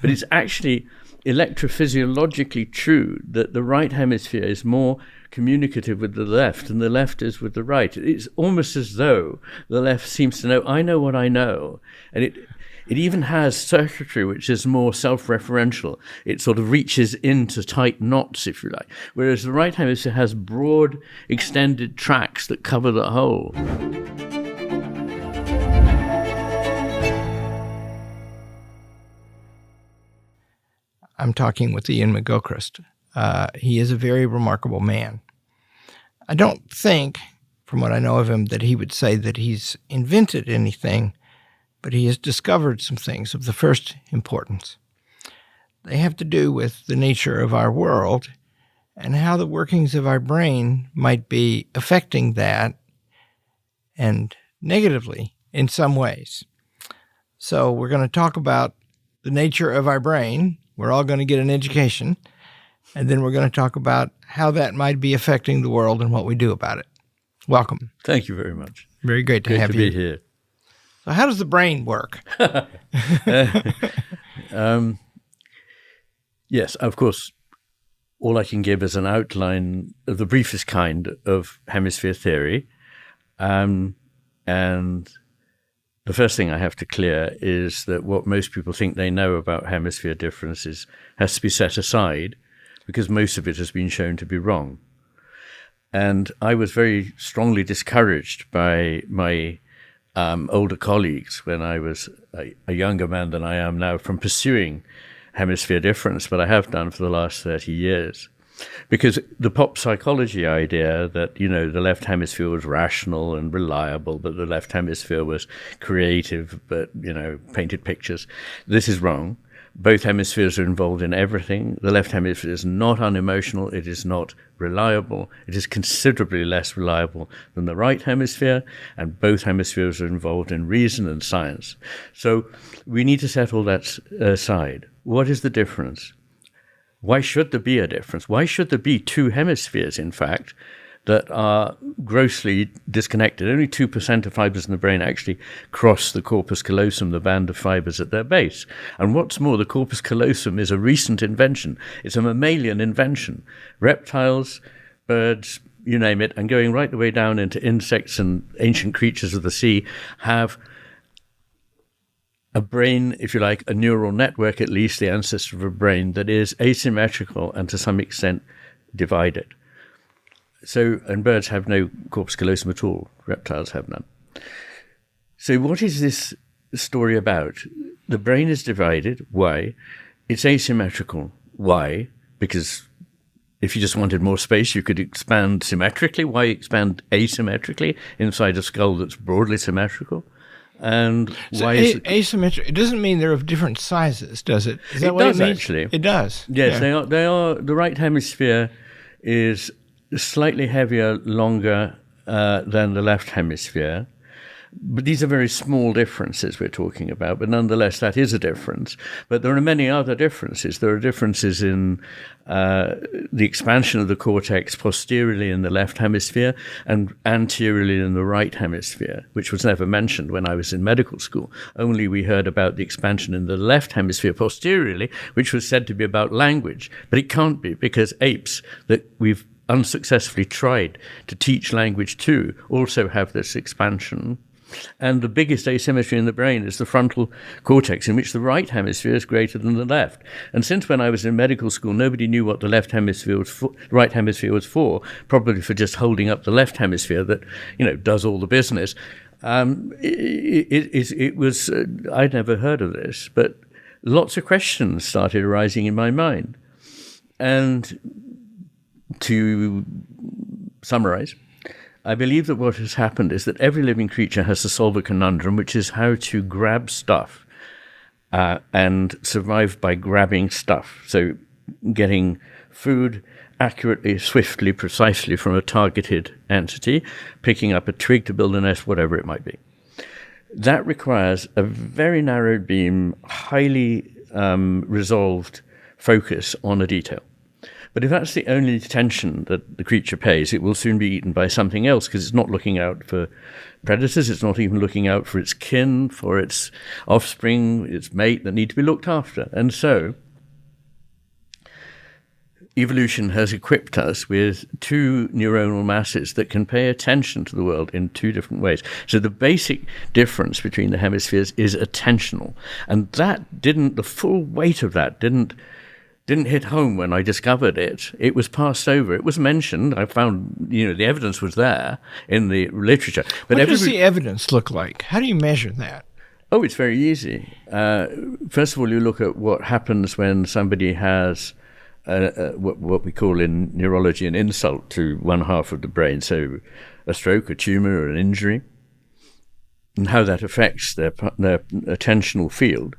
But it's actually electrophysiologically true that the right hemisphere is more communicative with the left than the left is with the right. It's almost as though the left seems to know, I know what I know. And it even has circuitry which is more self-referential. It sort of reaches into tight knots, if you like. Whereas the right hemisphere has broad, extended tracks that cover the whole. I'm talking with Iain McGilchrist. He is a very remarkable man. I don't think, from what I know of him, that he would say that he's invented anything, but he has discovered some things of the first importance. They have to do with the nature of our world and how the workings of our brain might be affecting that, and negatively in some ways. So we're going to talk about the nature of our brain. We're all going to get an education. And then we're going to talk about how that might be affecting the world and what we do about it. Welcome. Thank you very much. Very great to have you. Great to be here. So how does the brain work? Yes, of course, all I can give is an outline of the briefest kind of hemisphere theory. And the first thing I have to clear is that what most people think they know about hemisphere differences has to be set aside, because most of it has been shown to be wrong. And I was very strongly discouraged by my older colleagues when I was a younger man than I am now from pursuing hemisphere difference, but I have done for the last 30 years. Because the pop psychology idea that, the left hemisphere was rational and reliable, but the left hemisphere was creative, but, painted pictures, this is wrong. Both hemispheres are involved in everything. The left hemisphere is not unemotional. It is not reliable. It is considerably less reliable than the right hemisphere, and both hemispheres are involved in reason and science. So we need to set all that aside. What is the difference? Why should there be a difference? Why should there be two hemispheres, in fact, that are grossly disconnected? Only 2% of fibers in the brain actually cross the corpus callosum, the band of fibers at their base. And what's more, the corpus callosum is a recent invention. It's a mammalian invention. Reptiles, birds, you name it, and going right the way down into insects and ancient creatures of the sea have a brain, if you like, a neural network, at least the ancestor of a brain, that is asymmetrical and to some extent divided. So, and birds have no corpus callosum at all. Reptiles have none. So what is this story about? The brain is divided. Why? It's asymmetrical. Why? Because if you just wanted more space, you could expand symmetrically. Why expand asymmetrically inside a skull that's broadly symmetrical? And so why is asymmetric? It doesn't mean they're of different sizes, does it? Is that it what does, it means? actually. It does. Yes, yeah. They are. The right hemisphere is slightly heavier, longer than the left hemisphere. But these are very small differences we're talking about, but nonetheless, that is a difference. But there are many other differences. There are differences in the expansion of the cortex posteriorly in the left hemisphere and anteriorly in the right hemisphere, which was never mentioned when I was in medical school. Only we heard about the expansion in the left hemisphere posteriorly, which was said to be about language. But it can't be, because apes that we've unsuccessfully tried to teach language to also have this expansion. And the biggest asymmetry in the brain is the frontal cortex, in which the right hemisphere is greater than the left. And since when I was in medical school, nobody knew what the left hemisphere was for, right hemisphere was for, probably for just holding up the left hemisphere that, does all the business. It was, I'd never heard of this, but lots of questions started arising in my mind. And to summarize, I believe that what has happened is that every living creature has to solve a conundrum, which is how to grab stuff and survive by grabbing stuff. So getting food accurately, swiftly, precisely from a targeted entity, picking up a twig to build a nest, whatever it might be. That requires a very narrow beam, highly resolved focus on a detail. But if that's the only attention that the creature pays, it will soon be eaten by something else because it's not looking out for predators. It's not even looking out for its kin, for its offspring, its mate that need to be looked after. And so evolution has equipped us with two neuronal masses that can pay attention to the world in two different ways. So the basic difference between the hemispheres is attentional. And the full weight of that didn't hit home when I discovered it. It was passed over. It was mentioned. I found, the evidence was there in the literature. But what does the evidence look like? How do you measure that? Oh, it's very easy. First of all, you look at what happens when somebody has what we call in neurology an insult to one half of the brain, so a stroke, a tumor, or an injury, and how that affects their attentional field.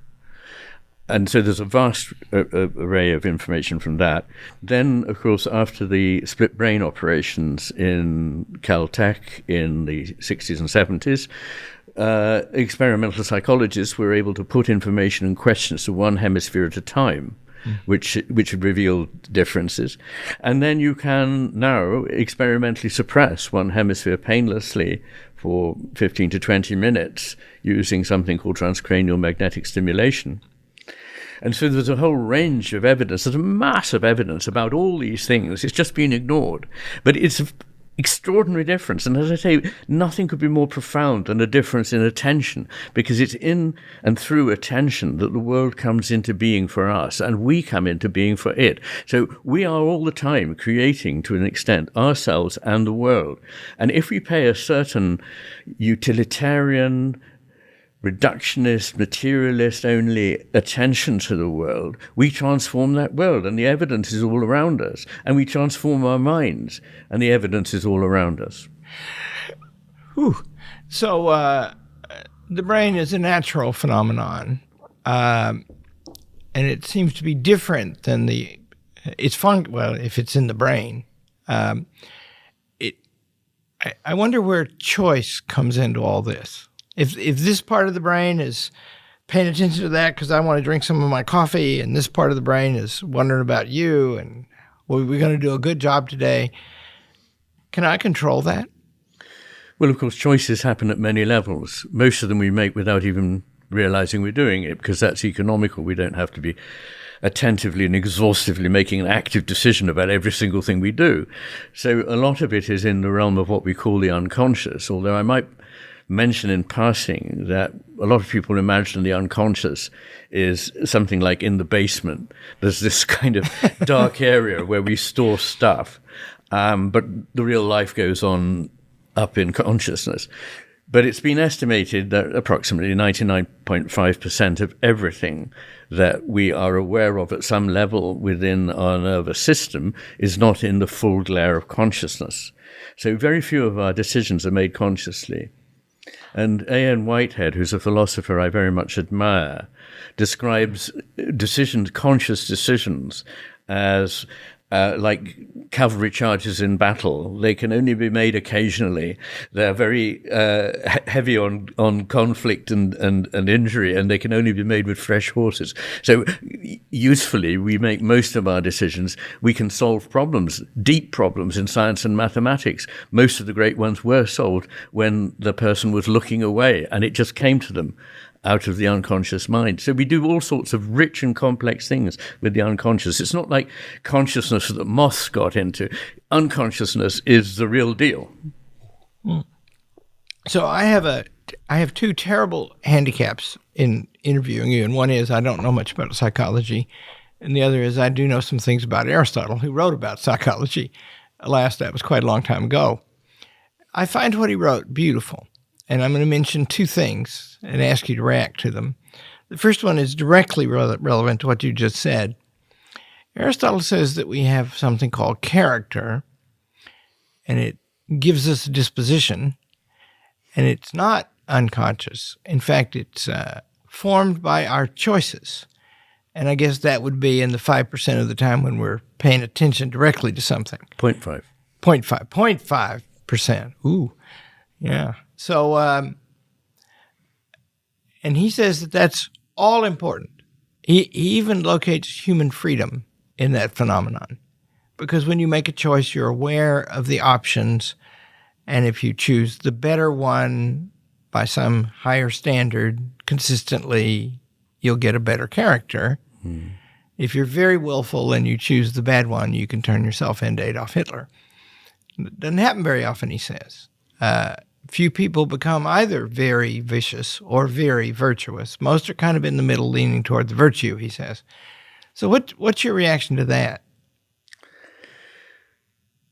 And so there's a vast array of information from that. Then, of course, after the split brain operations in Caltech in the 60s and 70s, experimental psychologists were able to put information and questions to one hemisphere at a time, which revealed differences. And then you can now experimentally suppress one hemisphere painlessly for 15 to 20 minutes using something called transcranial magnetic stimulation. And so there's a whole range of evidence. There's a massive evidence about all these things. It's just been ignored. But it's an extraordinary difference. And as I say, nothing could be more profound than a difference in attention, because it's in and through attention that the world comes into being for us, and we come into being for it. So we are all the time creating, to an extent, ourselves and the world. And if we pay a certain utilitarian, reductionist, materialist only attention to the world, we transform that world, and the evidence is all around us. And we transform our minds, and the evidence is all around us. Whew. So the brain is a natural phenomenon, and it seems to be different than if it's in the brain. I wonder where choice comes into all this. If this part of the brain is paying attention to that because I want to drink some of my coffee, and this part of the brain is wondering about you, and we're going to do a good job today, can I control that? Well, of course, choices happen at many levels. Most of them we make without even realizing we're doing it, because that's economical. We don't have to be attentively and exhaustively making an active decision about every single thing we do. So a lot of it is in the realm of what we call the unconscious, although I might mention in passing that a lot of people imagine the unconscious is something like in the basement. There's this kind of dark area where we store stuff, but the real life goes on up in consciousness. But it's been estimated that approximately 99.5% of everything that we are aware of at some level within our nervous system is not in the full glare of consciousness. So very few of our decisions are made consciously. And A.N. Whitehead, who's a philosopher I very much admire, describes conscious decisions, as like cavalry charges in battle. They can only be made occasionally. They're very heavy on conflict and injury, and they can only be made with fresh horses. So usefully, we make most of our decisions. We can solve problems, deep problems in science and mathematics. Most of the great ones were solved when the person was looking away, and it just came to them out of the unconscious mind. So we do all sorts of rich and complex things with the unconscious. It's not like consciousness that moths got into. Unconsciousness is the real deal. So I have two terrible handicaps in interviewing you, and one is I don't know much about psychology, and the other is I do know some things about Aristotle, who wrote about psychology. Alas, that was quite a long time ago. I find what he wrote beautiful. And I'm going to mention two things and ask you to react to them. The first one is directly relevant to what you just said. Aristotle says that we have something called character, and it gives us a disposition, and it's not unconscious. In fact, it's formed by our choices. And I guess that would be in the 5% of the time when we're paying attention directly to something. 0.5. 0.5%. Ooh, yeah. So, and he says that that's all important. He even locates human freedom in that phenomenon, because when you make a choice, you're aware of the options, and if you choose the better one by some higher standard consistently, you'll get a better character. If you're very willful and you choose the bad one, you can turn yourself into Adolf Hitler. It doesn't happen very often, he says. Few people become either very vicious or very virtuous. Most are kind of in the middle, leaning toward the virtue, he says. So what's your reaction to that?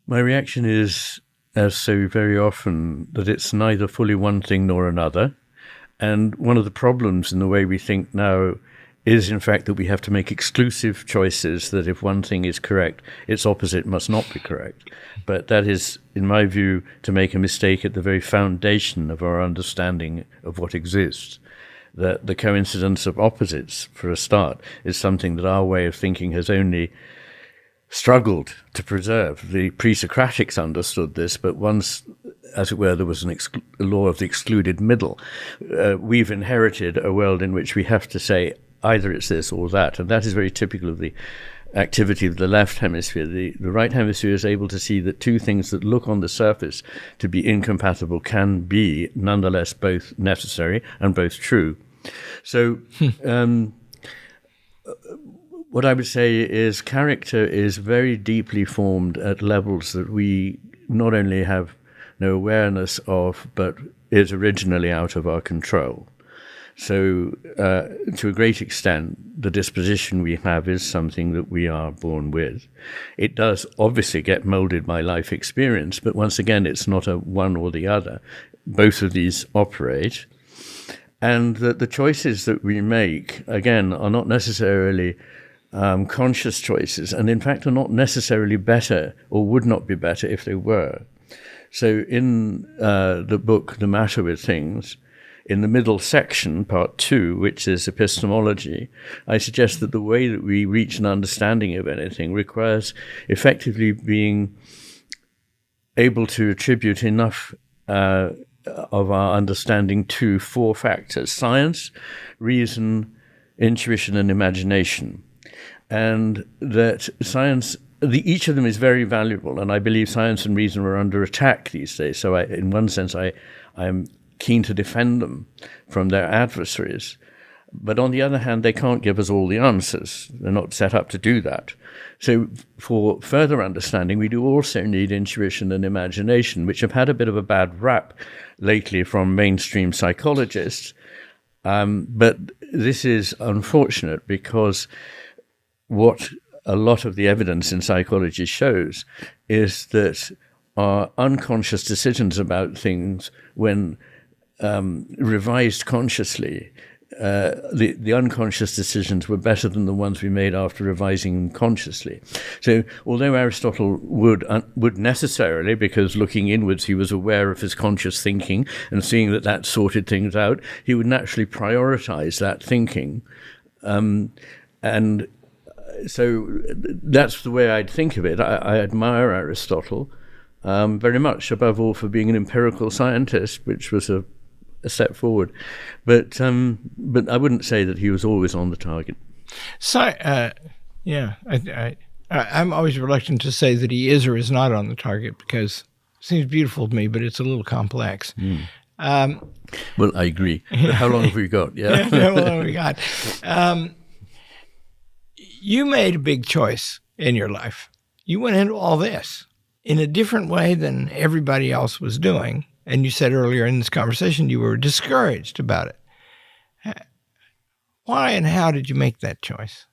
My reaction is, as so very often, that it's neither fully one thing nor another. And one of the problems in the way we think now is, in fact, that we have to make exclusive choices, that if one thing is correct, its opposite must not be correct. But that is, in my view, to make a mistake at the very foundation of our understanding of what exists. That the coincidence of opposites, for a start, is something that our way of thinking has only struggled to preserve. The pre-Socratics understood this, but once, as it were, there was a law of the excluded middle, we've inherited a world in which we have to say either it's this or that, and that is very typical of the activity of the left hemisphere. The right hemisphere is able to see that two things that look on the surface to be incompatible can be nonetheless both necessary and both true. So what I would say is character is very deeply formed at levels that we not only have no awareness of, but is originally out of our control. So to a great extent, the disposition we have is something that we are born with. It does obviously get molded by life experience, but once again, it's not a one or the other. Both of these operate. And that the choices that we make, again, are not necessarily conscious choices, and in fact are not necessarily better or would not be better if they were. So in the book, The Matter with Things, in the middle section, part 2, which is epistemology, I suggest that the way that we reach an understanding of anything requires effectively being able to attribute enough of our understanding to 4 factors: science, reason, intuition, and imagination. And that science, each of them is very valuable, and I believe science and reason are under attack these days. So in one sense, I am keen to defend them from their adversaries. But on the other hand, they can't give us all the answers. They're not set up to do that. So for further understanding, we do also need intuition and imagination, which have had a bit of a bad rap lately from mainstream psychologists. But this is unfortunate because what a lot of the evidence in psychology shows is that our unconscious decisions about things, when revised consciously, the unconscious decisions were better than the ones we made after revising them consciously. So although Aristotle would necessarily, because looking inwards he was aware of his conscious thinking and seeing that sorted things out, he would naturally prioritize that thinking. And so that's the way I'd think of it. I admire Aristotle very much, above all for being an empirical scientist, which was a step forward. But I wouldn't say that he was always on the target. I'm always reluctant to say that he is or is not on the target because it seems beautiful to me, but it's a little complex. Well, I agree. But how long have we got? Yeah. How long have we got? You made a big choice in your life. You went into all this in a different way than everybody else was doing. And you said earlier in this conversation you were discouraged about it. Why and how did you make that choice?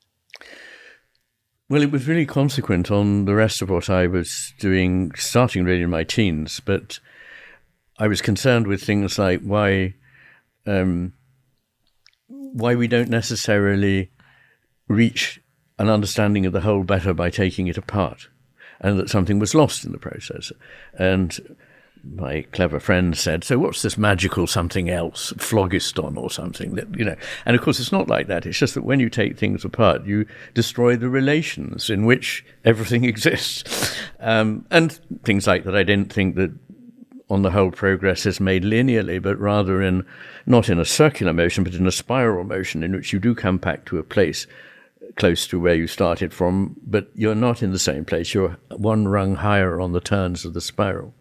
Well, it was really consequent on the rest of what I was doing, starting really in my teens. But I was concerned with things like why we don't necessarily reach an understanding of the whole better by taking it apart, and that something was lost in the process. And my clever friend said, so what's this magical something else, phlogiston or something, that, you know? And of course, it's not like that. It's just that when you take things apart, you destroy the relations in which everything exists. And things like that. I didn't think that on the whole progress is made linearly, but rather not in a circular motion, but in a spiral motion in which you do come back to a place close to where you started from, but you're not in the same place. You're one rung higher on the turns of the spiral.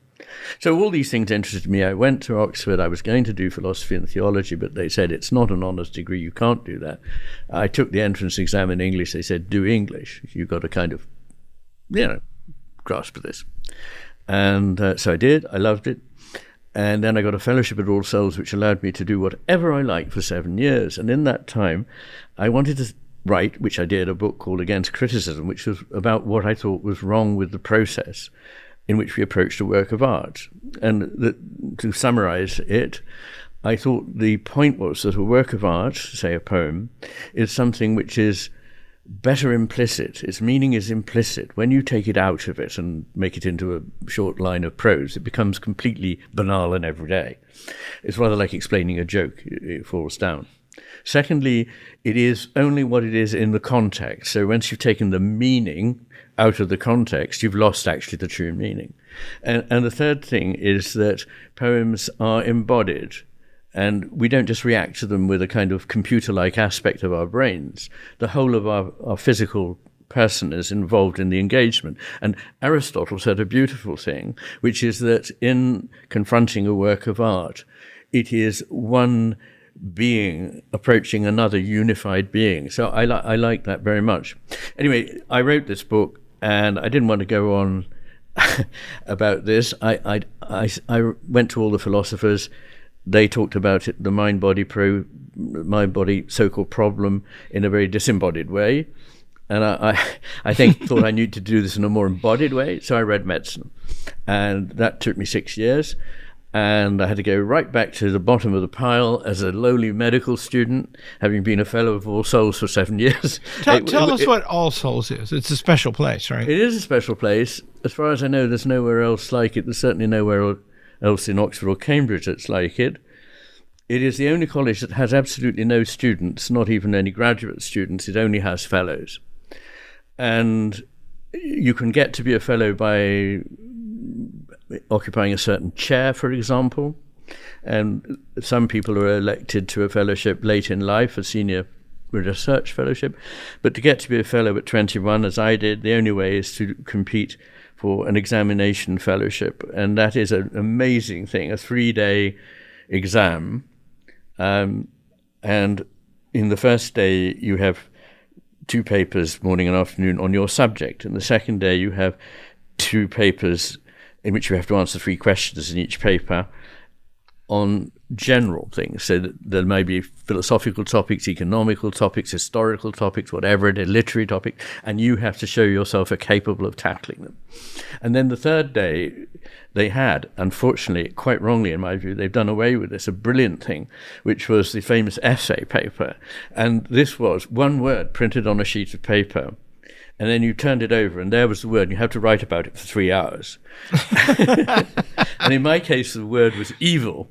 So all these things interested me. I went to Oxford. I was going to do philosophy and theology, but they said it's not an honours degree. You can't do that. I took the entrance exam in English. They said, do English. You've got to kind of, grasp of this. And so I did. I loved it. And then I got a fellowship at All Souls, which allowed me to do whatever I liked for 7 years. And in that time, I wanted to write, which I did, a book called Against Criticism, which was about what I thought was wrong with the process in which we approached a work of art. And to summarize it, I thought the point was that a work of art, say a poem, is something which is better implicit. Its meaning is implicit. When you take it out of it and make it into a short line of prose, it becomes completely banal and everyday. It's rather like explaining a joke. It falls down. Secondly, it is only what it is in the context. So once you've taken the meaning out of the context, you've lost actually the true meaning. And the third thing is that poems are embodied, and we don't just react to them with a kind of computer-like aspect of our brains. The whole of our physical person is involved in the engagement. And Aristotle said a beautiful thing, which is that in confronting a work of art, it is one being approaching another unified being. So I like that very much. Anyway, I wrote this book, and I didn't want to go on about this. I went to all the philosophers. They talked about it, the mind-body so-called problem, in a very disembodied way. And I thought I needed to do this in a more embodied way. So I read medicine, and that took me 6 years. And I had to go right back to the bottom of the pile as a lowly medical student, having been a fellow of All Souls for 7 years. Tell us what All Souls is. It's a special place, right? It is a special place. As far as I know, there's nowhere else like it. There's certainly nowhere else in Oxford or Cambridge that's like it. It is the only college that has absolutely no students, not even any graduate students. It only has fellows. And you can get to be a fellow by occupying a certain chair, for example. And some people are elected to a fellowship late in life, a senior research fellowship. But to get to be a fellow at 21, as I did, the only way is to compete for an examination fellowship. And that is an amazing thing, a 3-day exam. And in the first day, you have 2 papers, morning and afternoon, on your subject. And the second day, you have 2 papers in which you have to answer 3 questions in each paper on general things. So that there may be philosophical topics, economical topics, historical topics, whatever it is, literary topics, and you have to show yourself are capable of tackling them. And then the third day, they had, unfortunately, quite wrongly in my view, they've done away with this, a brilliant thing, which was the famous essay paper. And this was one word printed on a sheet of paper, and then you turned it over, and there was the word, and you had to write about it for 3 hours. And in my case, the word was evil,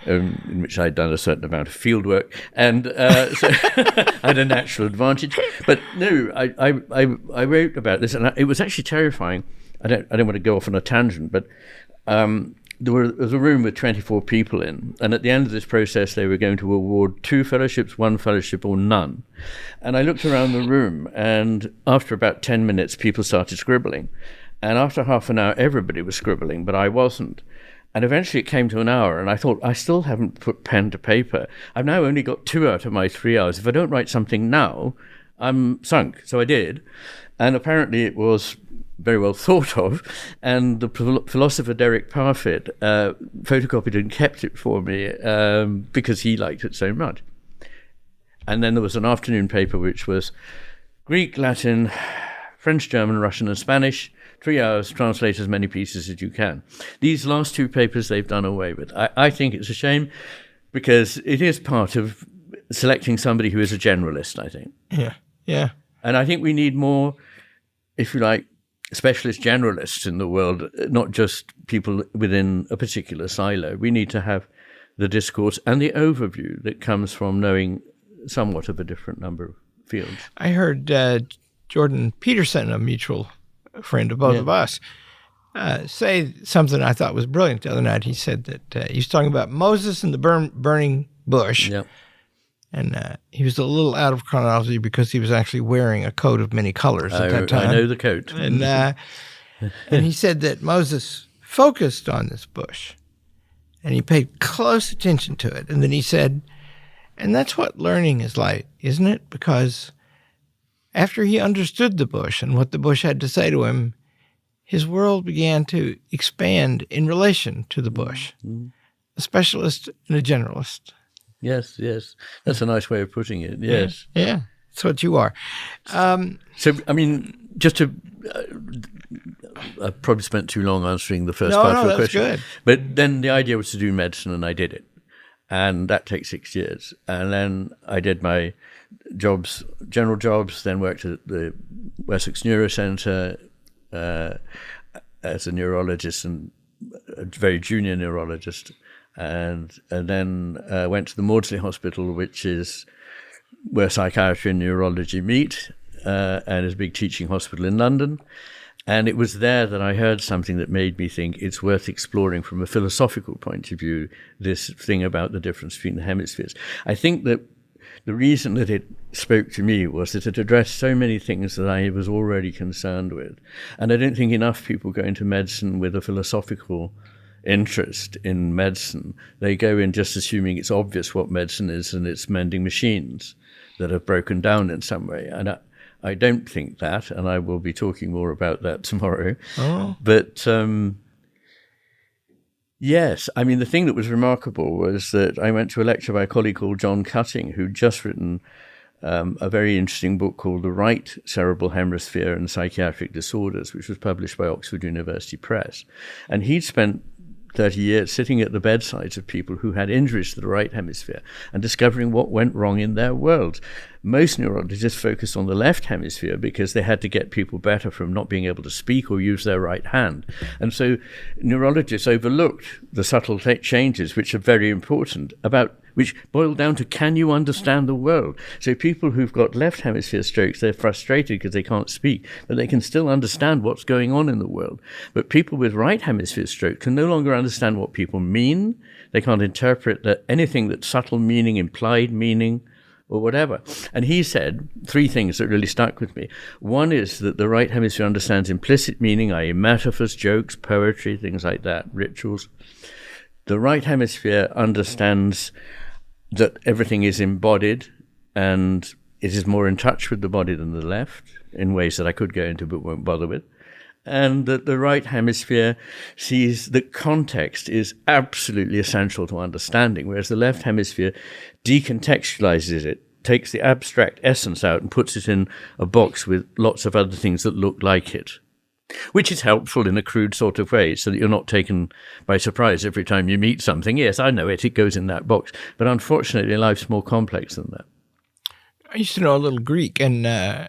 in which I'd done a certain amount of field work, and so I had a natural advantage. But no, I wrote about this, and it was actually terrifying. I don't want to go off on a tangent, but there was a room with 24 people in, and at the end of this process, they were going to award 2 fellowships, 1 fellowship, or none. And I looked around the room, and after about 10 minutes, people started scribbling. And after half an hour, everybody was scribbling, but I wasn't. And eventually it came to an hour, and I thought, I still haven't put pen to paper. I've now only got 2 out of my 3 hours. If I don't write something now, I'm sunk. So I did. And apparently it was very well thought of, and the philosopher Derek Parfit photocopied and kept it for me because he liked it so much. And then there was an afternoon paper which was Greek, Latin, French, German, Russian, and Spanish. 3 hours, translate as many pieces as you can. These last 2 papers they've done away with. I think it's a shame, because it is part of selecting somebody who is a generalist, I think. Yeah. And I think we need more, if you like, specialist generalists in the world, not just people within a particular silo. We need to have the discourse and the overview that comes from knowing somewhat of a different number of fields. I heard Jordan Peterson, a mutual friend of both of us, say something I thought was brilliant the other night. He said that he was talking about Moses and the burning bush. Yep. And he was a little out of chronology because he was actually wearing a coat of many colors at that time. I know the coat. And he said that Moses focused on this bush, and he paid close attention to it. And then he said, and that's what learning is like, isn't it? Because after he understood the bush and what the bush had to say to him, his world began to expand in relation to the bush. A specialist and a generalist. Yes. That's a nice way of putting it. Yes. Yeah. That's what you are. So, I mean, just to... I probably spent too long answering the first part of the question. Good. But then the idea was to do medicine, and I did it. And that takes 6 years. And then I did my jobs, general jobs, then worked at the Wessex Neurocentre as a neurologist and a very junior neurologist. And then went to the Maudsley Hospital, which is where psychiatry and neurology meet, and is a big teaching hospital in London. And it was there that I heard something that made me think it's worth exploring from a philosophical point of view, this thing about the difference between the hemispheres. I think that the reason that it spoke to me was that it addressed so many things that I was already concerned with. And I don't think enough people go into medicine with a philosophical interest in medicine. They go in just assuming it's obvious what medicine is, and it's mending machines that have broken down in some way. And I don't think that, and I will be talking more about that tomorrow. Oh. But yes, I mean, the thing that was remarkable was that I went to a lecture by a colleague called John Cutting, who'd just written a very interesting book called The Right Cerebral Hemisphere and Psychiatric Disorders, which was published by Oxford University Press. And he'd spent 30 years sitting at the bedsides of people who had injuries to the right hemisphere and discovering what went wrong in their world. Most neurologists focused on the left hemisphere because they had to get people better from not being able to speak or use their right hand. And so neurologists overlooked the subtle changes, which are very important, which boil down to, can you understand the world? So people who've got left hemisphere strokes, they're frustrated because they can't speak, but they can still understand what's going on in the world. But people with right hemisphere stroke can no longer understand what people mean. They can't interpret anything that's subtle meaning, implied meaning, or whatever. And he said 3 things that really stuck with me. One is that the right hemisphere understands implicit meaning, i.e. metaphors, jokes, poetry, things like that, rituals. The right hemisphere understands that everything is embodied and it is more in touch with the body than the left in ways that I could go into but won't bother with. And that the right hemisphere sees that context is absolutely essential to understanding, whereas the left hemisphere decontextualizes it, takes the abstract essence out and puts it in a box with lots of other things that look like it, which is helpful in a crude sort of way so that you're not taken by surprise every time you meet something. Yes, I know it goes in that box. But unfortunately, life's more complex than that. I used to know a little Greek, and I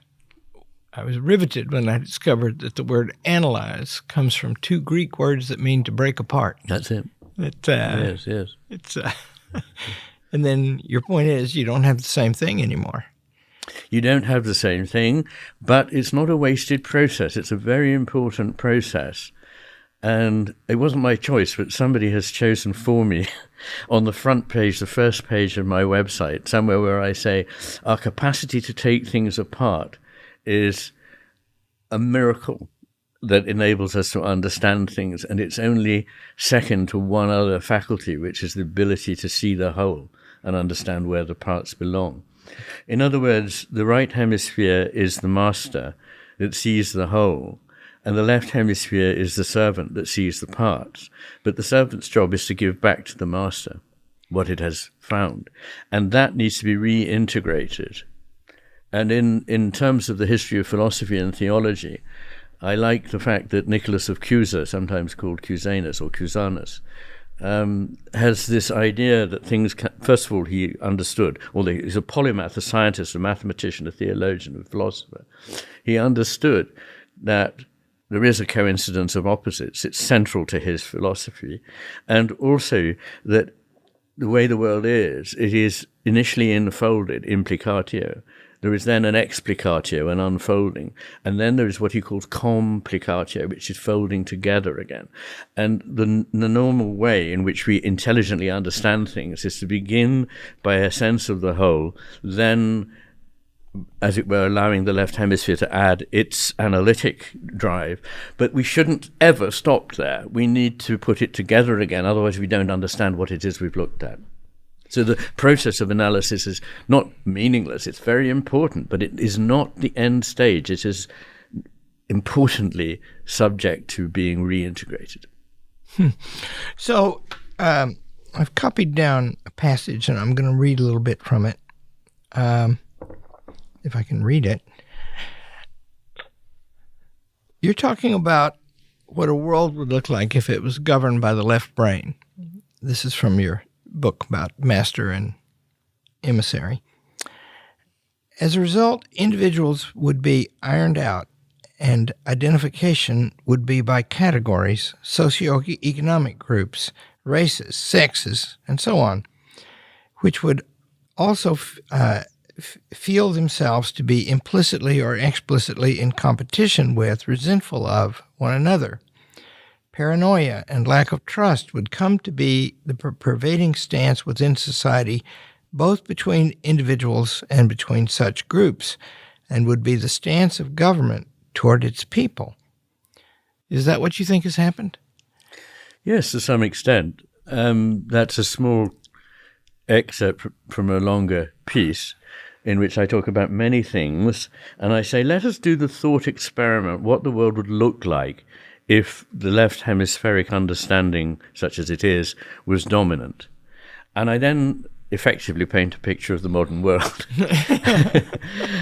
was riveted when I discovered that the word analyze comes from 2 Greek words that mean to break apart. That's it. Yes. It's and then your point is you don't have the same thing anymore. You don't have the same thing, but it's not a wasted process. It's a very important process. And it wasn't my choice, but somebody has chosen for me on the front page, the first page of my website, somewhere where I say, our capacity to take things apart is a miracle that enables us to understand things. And it's only second to one other faculty, which is the ability to see the whole and understand where the parts belong. In other words, the right hemisphere is the master that sees the whole, and the left hemisphere is the servant that sees the parts. But the servant's job is to give back to the master what it has found, and that needs to be reintegrated. And in terms of the history of philosophy and theology, I like the fact that Nicholas of Cusa, sometimes called Cusanus or Cusanus, has this idea that things can, first of all, he understood, although he's a polymath, a scientist, a mathematician, a theologian, a philosopher. He understood that there is a coincidence of opposites. It's central to his philosophy. And also that the way the world is, it is initially enfolded, implicatio. There is then an explicatio, an unfolding, and then there is what he calls complicatio, which is folding together again. And the normal way in which we intelligently understand things is to begin by a sense of the whole, then, as it were, allowing the left hemisphere to add its analytic drive. But we shouldn't ever stop there. We need to put it together again, otherwise we don't understand what it is we've looked at. So the process of analysis is not meaningless. It's very important, but it is not the end stage. It is importantly subject to being reintegrated. So I've copied down a passage, and I'm going to read a little bit from it, if I can read it. You're talking about what a world would look like if it was governed by the left brain. This is from your book about master and emissary. As a result, individuals would be ironed out, and identification would be by categories, socioeconomic groups, races, sexes, and so on, which would also feel themselves to be implicitly or explicitly in competition with, resentful of one another. Paranoia and lack of trust would come to be the pervading stance within society, both between individuals and between such groups, and would be the stance of government toward its people. Is that what you think has happened? Yes, to some extent. That's a small excerpt from a longer piece in which I talk about many things, and I say, let us do the thought experiment, what the world would look like if the left hemispheric understanding, such as it is, was dominant. And I then effectively paint a picture of the modern world.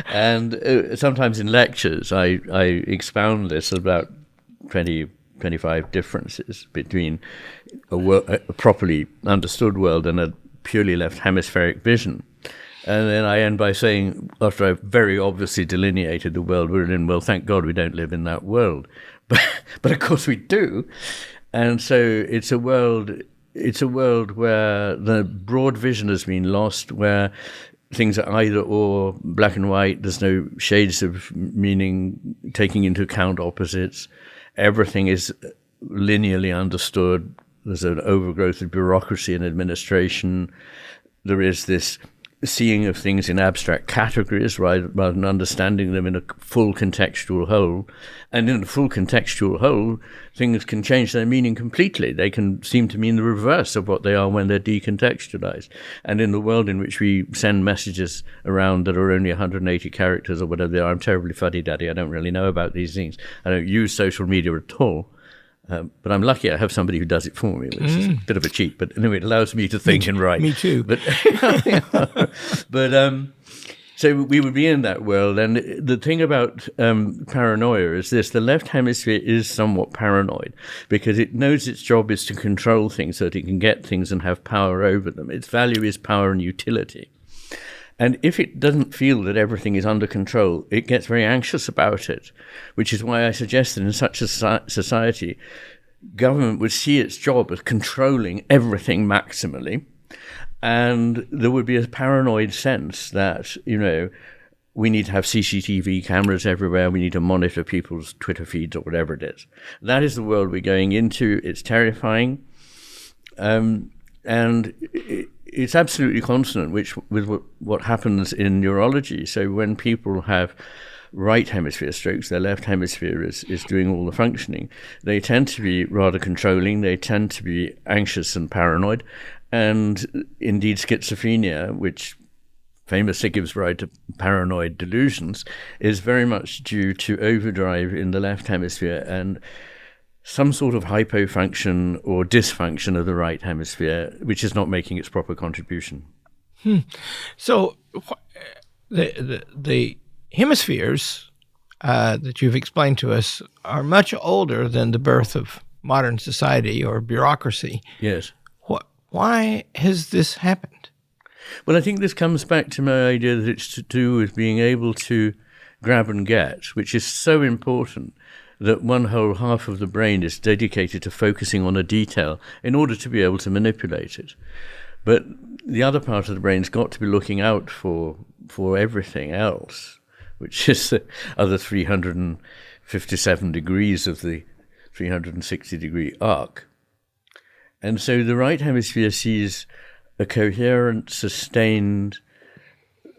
And sometimes in lectures, I expound this about 25 differences between a properly understood world and a purely left hemispheric vision. And then I end by saying, after I've very obviously delineated the world we're in, well, thank God we don't live in that world. But of course we do. And so it's a world where the broad vision has been lost, where things are either or, black and white, there's no shades of meaning, taking into account opposites. Everything is linearly understood. There's an overgrowth of bureaucracy and administration. There is this seeing of things in abstract categories rather than understanding them in a full contextual whole. And in a full contextual whole, things can change their meaning completely. They can seem to mean the reverse of what they are when they're decontextualized. And in the world in which we send messages around that are only 180 characters or whatever they are, I'm terribly fuddy-duddy. I don't really know about these things. I don't use social media at all. But I'm lucky I have somebody who does it for me, which is a bit of a cheat. But anyway, it allows me to think and write. Me too. But so we would be in that world. And the thing about paranoia is this: the left hemisphere is somewhat paranoid because it knows its job is to control things so that it can get things and have power over them. Its value is power and utility. And if it doesn't feel that everything is under control, it gets very anxious about it, which is why I suggest that in such a society, government would see its job as controlling everything maximally, and there would be a paranoid sense that, we need to have CCTV cameras everywhere, we need to monitor people's Twitter feeds or whatever it is. That is the world we're going into. It's terrifying. And it's absolutely consonant with what happens in neurology. So when people have right hemisphere strokes, their left hemisphere is doing all the functioning. They tend to be rather controlling. They tend to be anxious and paranoid. And indeed, schizophrenia, which famously gives rise to paranoid delusions, is very much due to overdrive in the left hemisphere and some sort of hypofunction or dysfunction of the right hemisphere, which is not making its proper contribution. So the hemispheres that you've explained to us are much older than the birth of modern society or bureaucracy. Yes. Why has this happened? Well, I think this comes back to my idea that it's to do with being able to grab and get, which is so important, that one whole half of the brain is dedicated to focusing on a detail in order to be able to manipulate it. But the other part of the brain's got to be looking out for everything else, which is the other 357 degrees of the 360-degree arc. And so the right hemisphere sees a coherent, sustained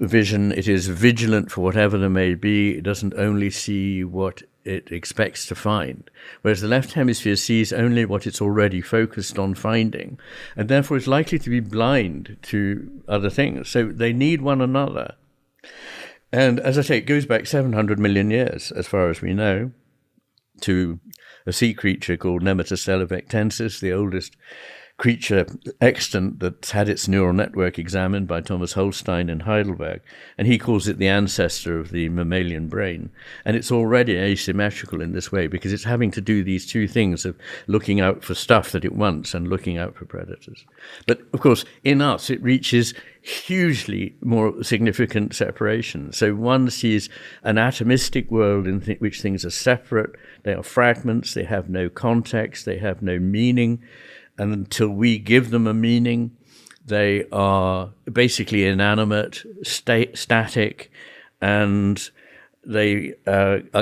vision. It is vigilant for whatever there may be. It doesn't only see what it expects to find, whereas the left hemisphere sees only what it's already focused on finding, and therefore is likely to be blind to other things. So they need one another. And as I say, it goes back 700 million years, as far as we know, to a sea creature called Nematostella vectensis, the oldest creature extant that's had its neural network examined by Thomas Holstein in Heidelberg, and he calls it the ancestor of the mammalian brain. And it's already asymmetrical in this way because it's having to do these two things of looking out for stuff that it wants and looking out for predators. But of course, in us, it reaches hugely more significant separation. So one sees an atomistic world in which things are separate, they are fragments, they have no context, they have no meaning. And until we give them a meaning, they are basically inanimate, static, and they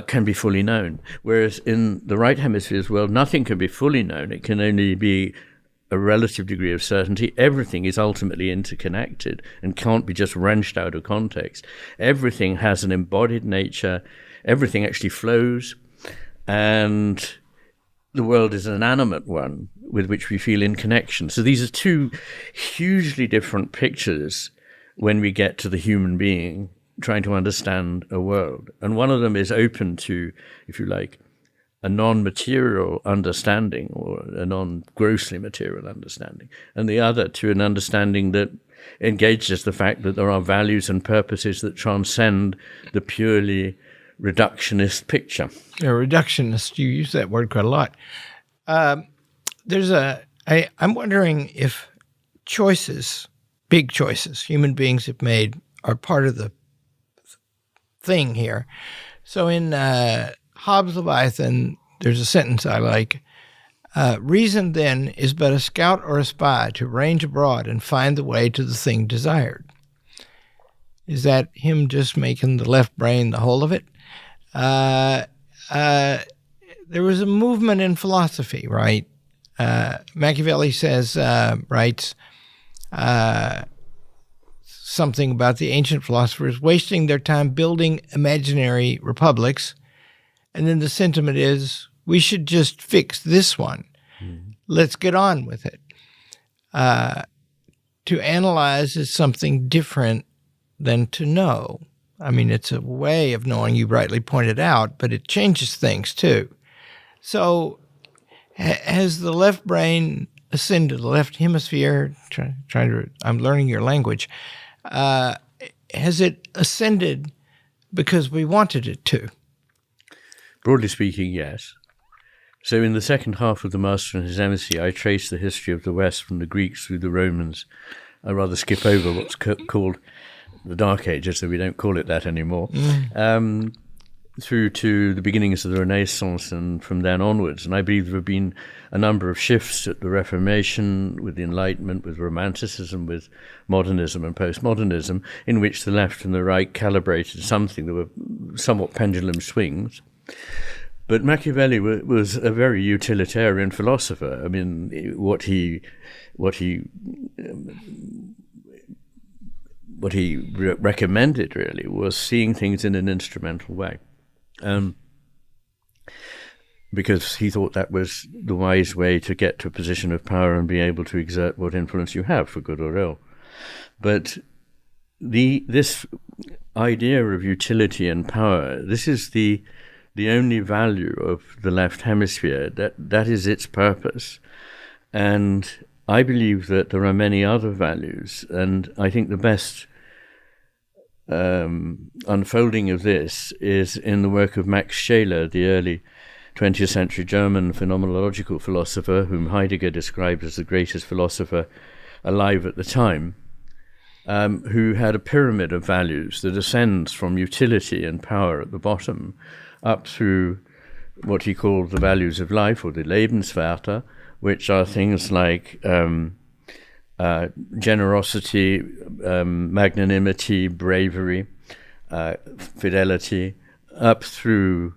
can be fully known. Whereas in the right hemisphere's world, nothing can be fully known. It can only be a relative degree of certainty. Everything is ultimately interconnected and can't be just wrenched out of context. Everything has an embodied nature. Everything actually flows. And the world is an animate one with which we feel in connection. So these are two hugely different pictures when we get to the human being trying to understand a world. And one of them is open to, if you like, a non-material understanding or a non-grossly material understanding, and the other to an understanding that engages the fact that there are values and purposes that transcend the purely reductionist picture. A reductionist, you use that word quite a lot. I'm wondering if choices, big choices, human beings have made are part of the thing here. So in Hobbes' Leviathan, there's a sentence I like. Reason then is but a scout or a spy to range abroad and find the way to the thing desired. Is that him just making the left brain the whole of it? There was a movement in philosophy, right? Machiavelli writes something about the ancient philosophers wasting their time building imaginary republics, and then the sentiment is, we should just fix this one. Mm-hmm. Let's get on with it. To analyze is something different than to know. I mean, it's a way of knowing, you rightly pointed out, but it changes things too. So has the left brain ascended, the left hemisphere, I'm learning your language, has it ascended because we wanted it to? Broadly speaking, yes. So in the second half of The Master and His Emissary, I trace the history of the West from the Greeks through the Romans. I rather skip over what's called the Dark Ages, so we don't call it that anymore, through to the beginnings of the Renaissance and from then onwards. And I believe there have been a number of shifts at the Reformation, with the Enlightenment, with Romanticism, with modernism and postmodernism, in which the left and the right calibrated something. There were somewhat pendulum swings. But Machiavelli was a very utilitarian philosopher. I mean, what he recommended really was seeing things in an instrumental way, because he thought that was the wise way to get to a position of power and be able to exert what influence you have, for good or ill. But this idea of utility and power, this is the only value of the left hemisphere. That is its purpose. And I believe that there are many other values, and I think the best unfolding of this is in the work of Max Scheler, the early 20th century German phenomenological philosopher, whom Heidegger described as the greatest philosopher alive at the time, who had a pyramid of values that ascends from utility and power at the bottom up through what he called the values of life, or the Lebenswerte, which are things like generosity, magnanimity, bravery, fidelity, up through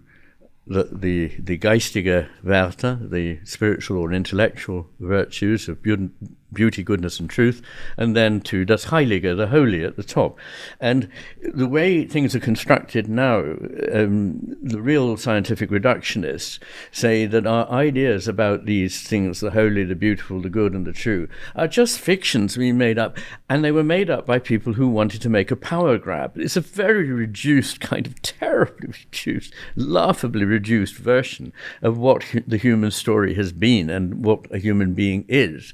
the geistige Werte, the spiritual or intellectual virtues of beauty, goodness, and truth, and then to das Heilige, the holy, at the top. And the way things are constructed now, the real scientific reductionists say that our ideas about these things, the holy, the beautiful, the good, and the true, are just fictions we made up, and they were made up by people who wanted to make a power grab. It's a very reduced, kind of terribly reduced, laughably reduced version of what the human story has been and what a human being is.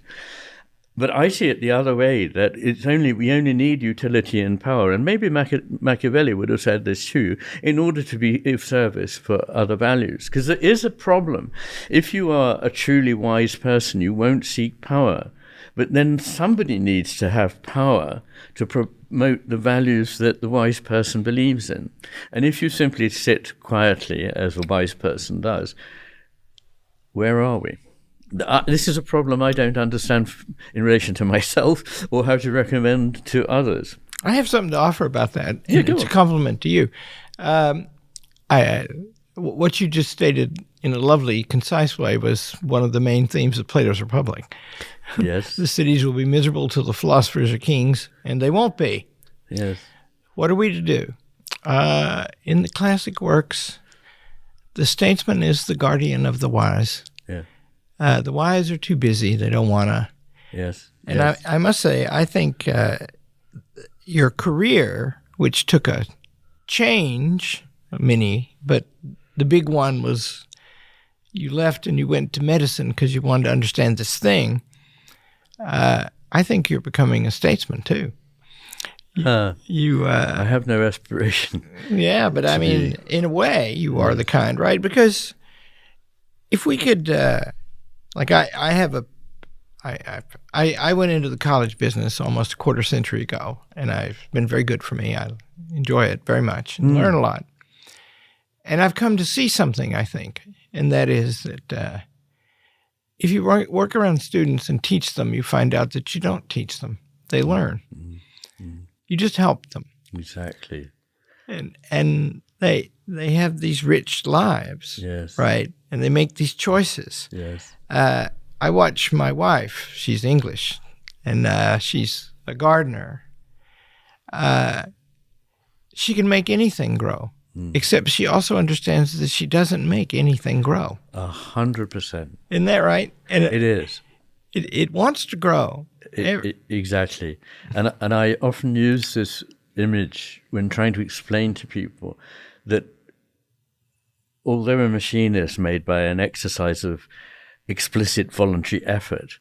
But I see it the other way, that we only need utility and power. And maybe Machiavelli would have said this too, in order to be of service for other values. Because there is a problem. If you are a truly wise person, you won't seek power. But then somebody needs to have power to promote the values that the wise person believes in. And if you simply sit quietly, as a wise person does, where are we? This is a problem I don't understand in relation to myself or how to recommend to others. I have something to offer about that. Yeah, it's a compliment to you. What you just stated in a lovely, concise way was one of the main themes of Plato's Republic. Yes. The cities will be miserable till the philosophers are kings, and they won't be. Yes. What are we to do? In the classic works, the statesman is the guardian of the wise. Yeah. The wise are too busy. They don't want to. Yes. And yes. I must say, I think your career, which took a change, many, but the big one was you left and you went to medicine because you wanted to understand this thing. I think you're becoming a statesman, too. I have no aspiration. Yeah, but I mean, in a way, you are the kind, right? Because if we could... I went into the college business almost a quarter century ago, and it's been very good for me. I enjoy it very much and learn a lot. And I've come to see something, I think, and that is that if you work around students and teach them, you find out that you don't teach them. They learn. You just help them. Exactly. And they have these rich lives, yes, right? And they make these choices. Yes. I watch my wife. She's English, and she's a gardener. She can make anything grow, except she also understands that she doesn't make anything grow. 100%. Isn't that right? And it is. It wants to grow. Exactly. And I often use this image when trying to explain to people that although a machine is made by an exercise of explicit voluntary effort,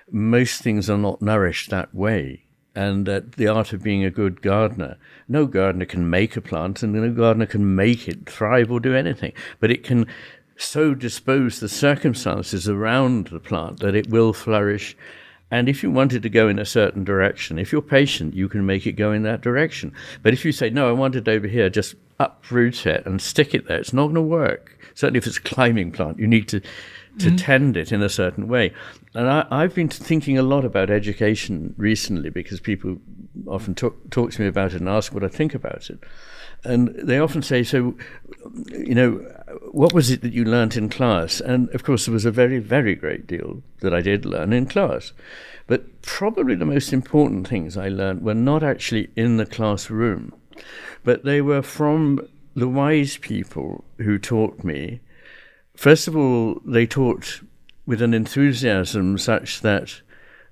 most things are not nourished that way. And that the art of being a good gardener, no gardener can make a plant and no gardener can make it thrive or do anything, but it can so dispose the circumstances around the plant that it will flourish. And if you want it to go in a certain direction, if you're patient, you can make it go in that direction. But if you say, no, I want it over here, just uproot it and stick it there, it's not going to work. Certainly if it's a climbing plant, you need to tend it in a certain way. And I've been thinking a lot about education recently because people often talk to me about it and ask what I think about it. And they often say, so, what was it that you learnt in class? And, of course, there was a very, very great deal that I did learn in class. But probably the most important things I learned were not actually in the classroom, but they were from the wise people who taught me. First of all, they taught with an enthusiasm such that,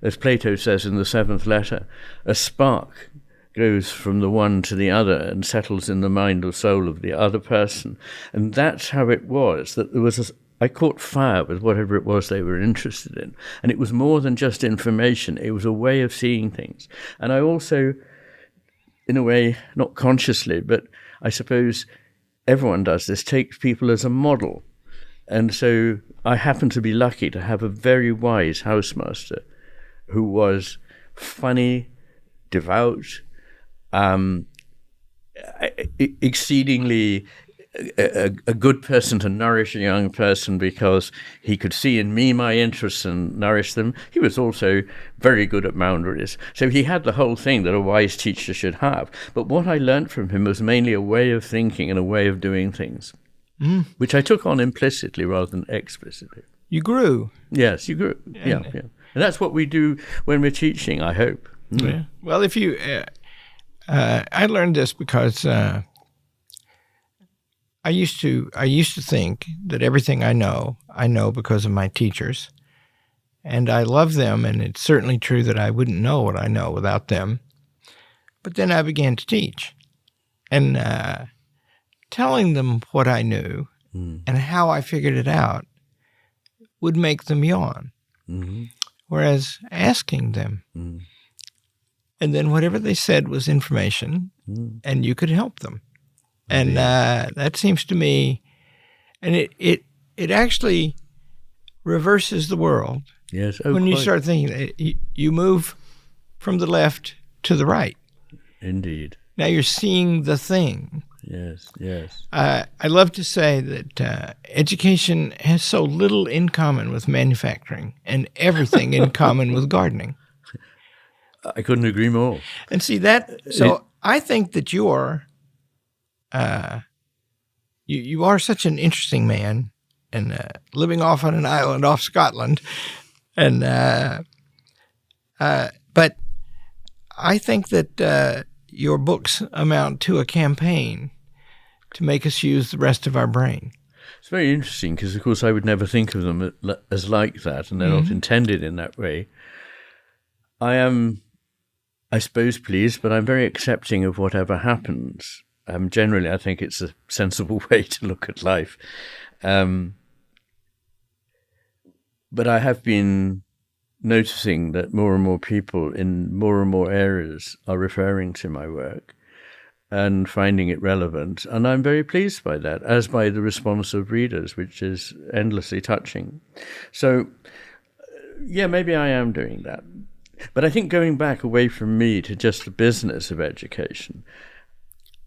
as Plato says in the seventh letter, a spark goes from the one to the other and settles in the mind or soul of the other person. And that's how it was, that there was I caught fire with whatever it was they were interested in. And it was more than just information. It was a way of seeing things. And I also, in a way, not consciously, but I suppose everyone does this, takes people as a model. And so I happen to be lucky to have a very wise housemaster who was funny, devout, exceedingly a good person to nourish a young person because he could see in me my interests and nourish them. He was also very good at boundaries. So he had the whole thing that a wise teacher should have. But what I learnt from him was mainly a way of thinking and a way of doing things, which I took on implicitly rather than explicitly. You grew. Yes, you grew. Yeah. And that's what we do when we're teaching, I hope. Yeah. Well, if you... I learned this because I used to think that everything I know because of my teachers, and I love them, and it's certainly true that I wouldn't know what I know without them. But then I began to teach, and telling them what I knew and how I figured it out would make them yawn, whereas asking them, and then whatever they said was information, and you could help them. And that seems to me, and it actually reverses the world. Yes. When you start thinking, you move from the left to the right. Indeed. Now you're seeing the thing. Yes, yes. I love to say that education has so little in common with manufacturing and everything in common with gardening. I couldn't agree more. And see that, so I think that you are such an interesting man, and living off on an island off Scotland, and but I think that your books amount to a campaign to make us use the rest of our brain. It's very interesting because, of course, I would never think of them as like that, and they're not intended in that way. I am, I suppose, pleased, but I'm very accepting of whatever happens. Generally, I think it's a sensible way to look at life. But I have been noticing that more and more people in more and more areas are referring to my work and finding it relevant. And I'm very pleased by that, as by the response of readers, which is endlessly touching. So, yeah, maybe I am doing that. But I think going back away from me to just the business of education,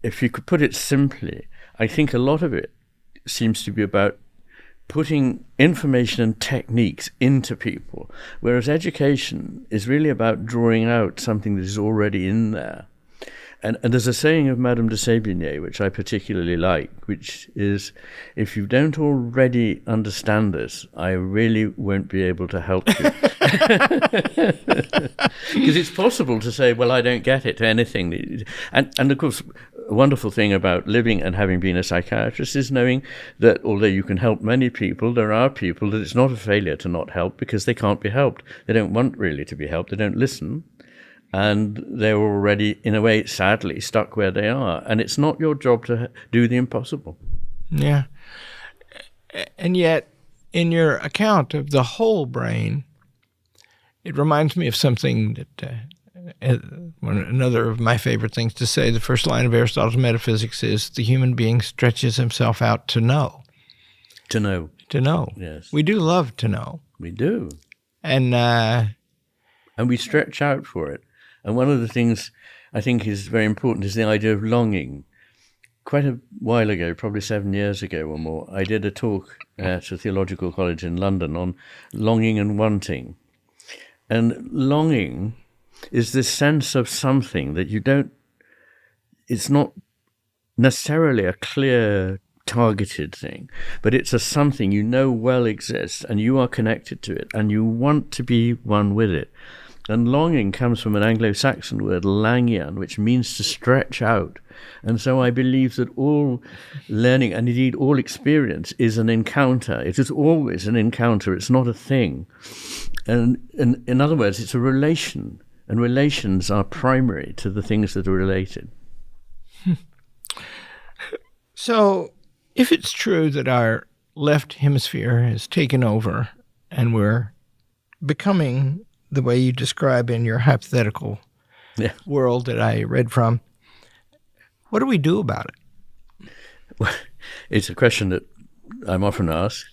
if you could put it simply, I think a lot of it seems to be about putting information and techniques into people, whereas education is really about drawing out something that is already in there. And there's a saying of Madame de Sévigné, which I particularly like, which is, if you don't already understand this, I really won't be able to help you. Because it's possible to say, well, I don't get it, anything. And of course, a wonderful thing about living and having been a psychiatrist is knowing that although you can help many people, there are people that it's not a failure to not help because they can't be helped. They don't want really to be helped. They don't listen. And they're already, in a way, sadly, stuck where they are. And it's not your job to do the impossible. Yeah. And yet, in your account of the whole brain, it reminds me of something that another of my favorite things to say. The first line of Aristotle's Metaphysics is, the human being stretches himself out to know. To know. To know. Yes. We do love to know. We do. And we stretch out for it. And one of the things I think is very important is the idea of longing. Quite a while ago, probably 7 years ago or more, I did a talk at a theological college in London on longing and wanting. And longing is this sense of something that you don't, it's not necessarily a clear, targeted thing, but it's a something you know well exists and you are connected to it and you want to be one with it. And longing comes from an Anglo-Saxon word, langian, which means to stretch out. And so I believe that all learning, and indeed all experience, is an encounter. It is always an encounter. It's not a thing. And in other words, it's a relation. And relations are primary to the things that are related. So if it's true that our left hemisphere has taken over and we're becoming the way you describe in your hypothetical world that I read from, what do we do about it? Well, it's a question that I'm often asked.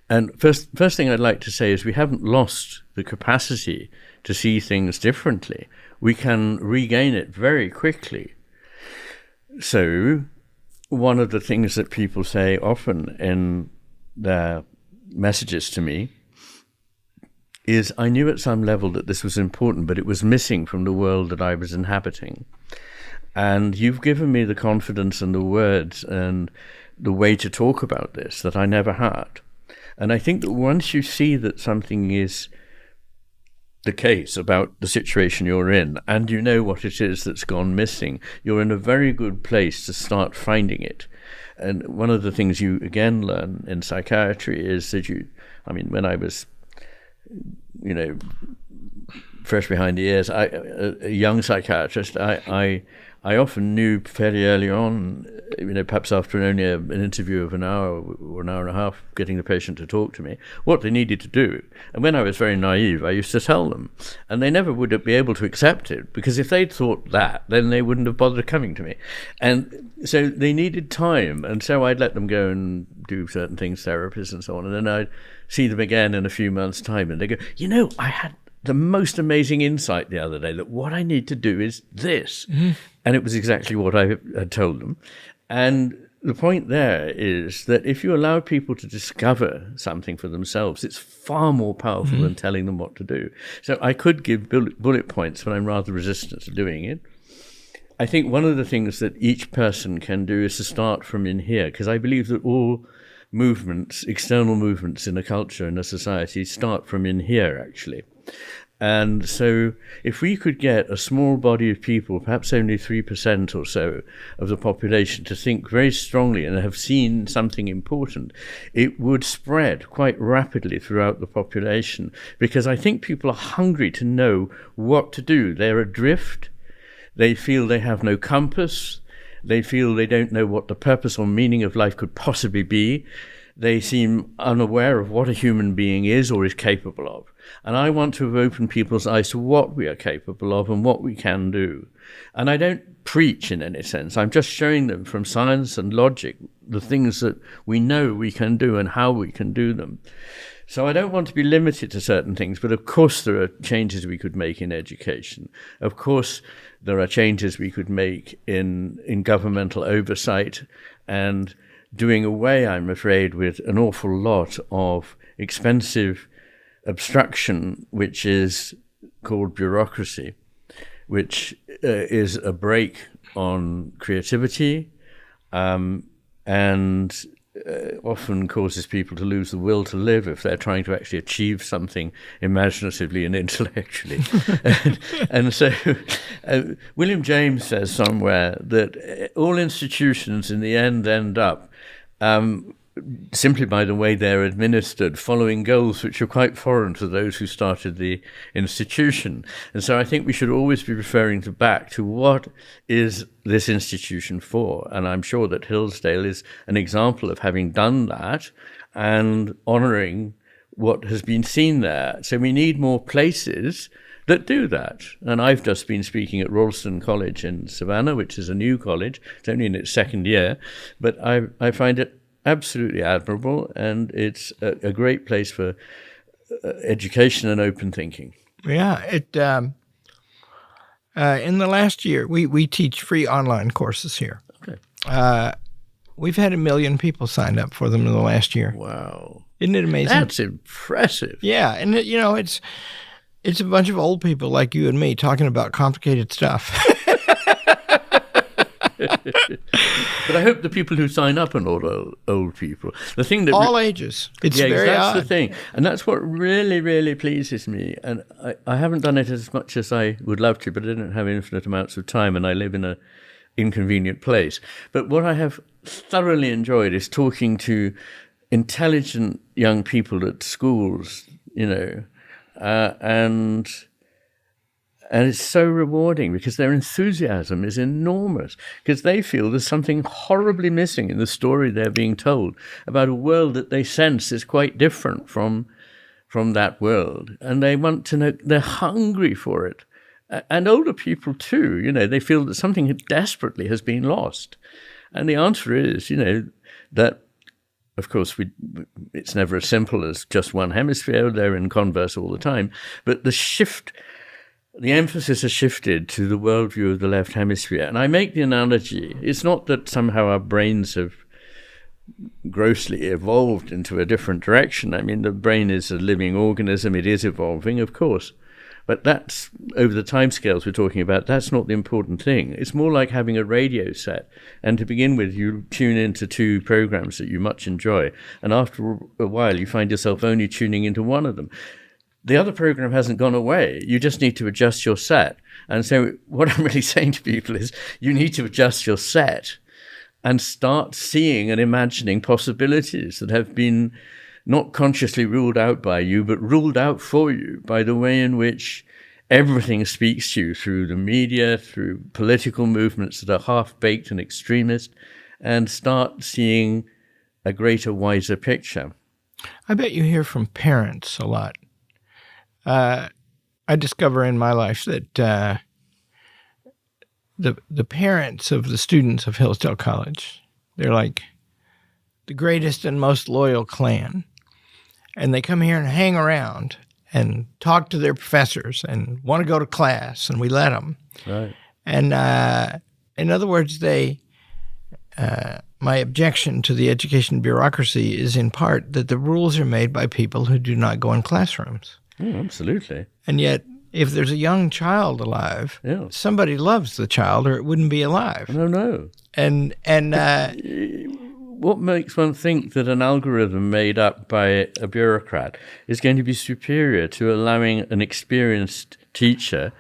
And first thing I'd like to say is we haven't lost the capacity to see things differently. We can regain it very quickly. So one of the things that people say often in their messages to me is, I knew at some level that this was important, but it was missing from the world that I was inhabiting. And you've given me the confidence and the words and the way to talk about this that I never had. And I think that once you see that something is the case about the situation you're in, and you know what it is that's gone missing, you're in a very good place to start finding it. And one of the things you again learn in psychiatry is that when I was, fresh behind the ears, a young psychiatrist, I often knew fairly early on, perhaps after only an interview of an hour or an hour and a half, getting the patient to talk to me, what they needed to do. And when I was very naive, I used to tell them. And they never would be able to accept it, because if they'd thought that, then they wouldn't have bothered coming to me. And so they needed time. And so I'd let them go and do certain things, therapies and so on. And then I'd see them again in a few months' time. And they go, I had the most amazing insight the other day that what I need to do is this. Mm-hmm. And it was exactly what I had told them. And the point there is that if you allow people to discover something for themselves, it's far more powerful than telling them what to do. So I could give bullet points, but I'm rather resistant to doing it. I think one of the things that each person can do is to start from in here, because I believe that all movements, external movements in a culture, in a society, start from in here, actually. And so if we could get a small body of people, perhaps only 3% or so of the population, to think very strongly and have seen something important, it would spread quite rapidly throughout the population, because I think people are hungry to know what to do. They're adrift. They feel they have no compass. They feel they don't know what the purpose or meaning of life could possibly be. They seem unaware of what a human being is or is capable of. And I want to have opened people's eyes to what we are capable of and what we can do. And I don't preach in any sense. I'm just showing them from science and logic the things that we know we can do and how we can do them. So I don't want to be limited to certain things, but of course there are changes we could make in education. Of course there are changes we could make in governmental oversight and doing away, I'm afraid, with an awful lot of expensive abstraction, which is called bureaucracy, which is a brake on creativity and often causes people to lose the will to live if they're trying to actually achieve something imaginatively and intellectually. and so William James says somewhere that all institutions in the end up simply by the way they're administered, following goals which are quite foreign to those who started the institution. And so I think we should always be referring back to what is this institution for. And I'm sure that Hillsdale is an example of having done that and honouring what has been seen there. So we need more places that do that. And I've just been speaking at Ralston College in Savannah, which is a new college. It's only in its second year, but I find it absolutely admirable, and it's a great place for education and open thinking. Yeah, in the last year, we teach free online courses here. Okay. We've had 1 million people signed up for them in the last year. Wow. Isn't it amazing? That's impressive. Yeah, and it's a bunch of old people like you and me talking about complicated stuff. But I hope the people who sign up are not old people. The thing that all ages. It's very that's odd. the thing, and that's what really, really pleases me. And I haven't done it as much as I would love to, but I don't have infinite amounts of time, and I live in an inconvenient place. But what I have thoroughly enjoyed is talking to intelligent young people at schools, and it's so rewarding because their enthusiasm is enormous, because they feel there's something horribly missing in the story they're being told about a world that they sense is quite different from that world. And they want to know, they're hungry for it. And older people too, they feel that something desperately has been lost. And the answer is, that, of course, it's never as simple as just one hemisphere. They're in converse all the time. But the shift the emphasis has shifted to the worldview of the left hemisphere. And I make the analogy, it's not that somehow our brains have grossly evolved into a different direction. I mean, the brain is a living organism. It is evolving, of course. But that's, over the timescales we're talking about, that's not the important thing. It's more like having a radio set. And to begin with, you tune into two programs that you much enjoy. And after a while, you find yourself only tuning into one of them. The other program hasn't gone away. You just need to adjust your set. And so what I'm really saying to people is you need to adjust your set and start seeing and imagining possibilities that have been not consciously ruled out by you, but ruled out for you by the way in which everything speaks to you through the media, through political movements that are half-baked and extremist, and start seeing a greater, wiser picture. I bet you hear from parents a lot. I discover in my life that the parents of the students of Hillsdale College, they're like the greatest and most loyal clan. And they come here and hang around and talk to their professors and want to go to class, and we let them. Right. And in other words, my objection to the education bureaucracy is in part that the rules are made by people who do not go in classrooms. Oh, absolutely. And yet, if there's a young child alive, somebody loves the child or it wouldn't be alive. No. And what makes one think that an algorithm made up by a bureaucrat is going to be superior to allowing an experienced teacher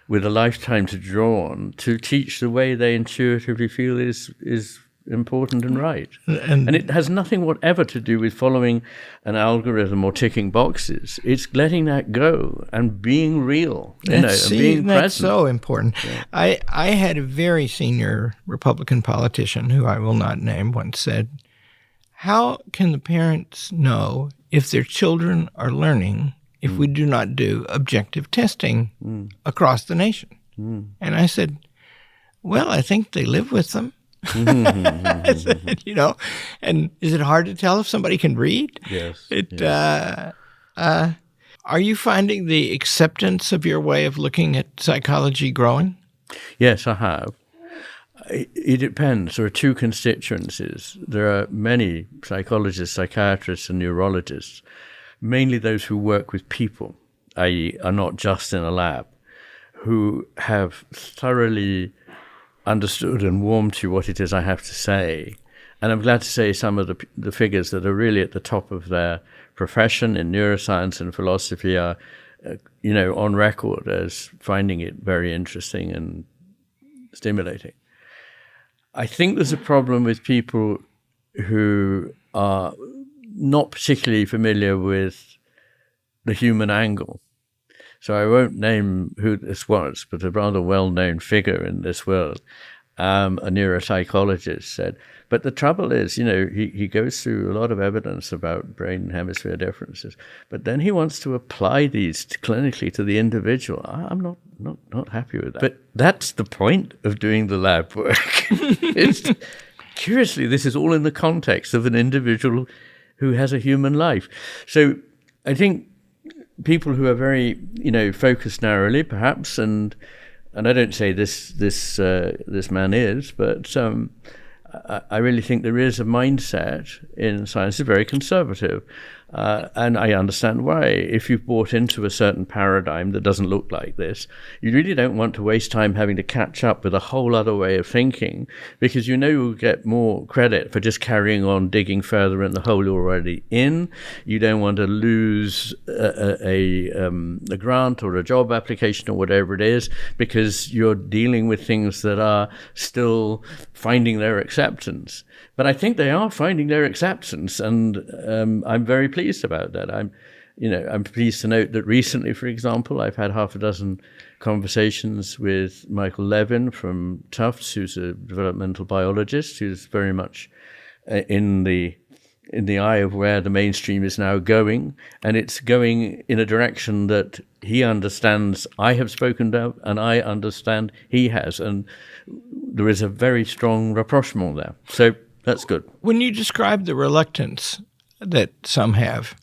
with a lifetime to draw on to teach the way they intuitively feel is important and right? And it has nothing whatever to do with following an algorithm or ticking boxes. It's letting that go and being real, and being present. That's so important. Yeah. I had a very senior Republican politician, who I will not name, once said, how can the parents know if their children are learning if we do not do objective testing across the nation? And I said, well, I think they live with them. And is it hard to tell if somebody can read? Yes. Are you finding the acceptance of your way of looking at psychology growing? Yes, I have. It depends. There are two constituencies. There are many psychologists, psychiatrists, and neurologists, mainly those who work with people, i.e. are not just in a lab, who have thoroughly understood and warmed to what it is I have to say. And I'm glad to say some of the figures that are really at the top of their profession in neuroscience and philosophy are, on record as finding it very interesting and stimulating. I think there's a problem with people who are not particularly familiar with the human angle. So I won't name who this was, but a rather well-known figure in this world, a neuropsychologist, said, but the trouble is, he goes through a lot of evidence about brain hemisphere differences, but then he wants to apply these clinically to the individual. I'm not happy with that. But that's the point of doing the lab work. Curiously, this is all in the context of an individual who has a human life. So I think people who are very, focused narrowly, perhaps, and I don't say this man is, but I really think there is a mindset in science that's very conservative, and I understand why. If you've bought into a certain paradigm that doesn't look like this, you really don't want to waste time having to catch up with a whole other way of thinking, because you'll get more credit for just carrying on digging further in the hole you're already in. You don't want to lose a grant or a job application or whatever it is, because you're dealing with things that are still finding their acceptance. But I think they are finding their acceptance, and I'm very pleased about that. I'm pleased to note that recently, for example, I've had half a dozen conversations with Michael Levin from Tufts, who's a developmental biologist, who's very much in the eye of where the mainstream is now going, and it's going in a direction that he understands I have spoken about, and I understand he has, and there is a very strong rapprochement there. So that's good. When you describe the reluctance that some have,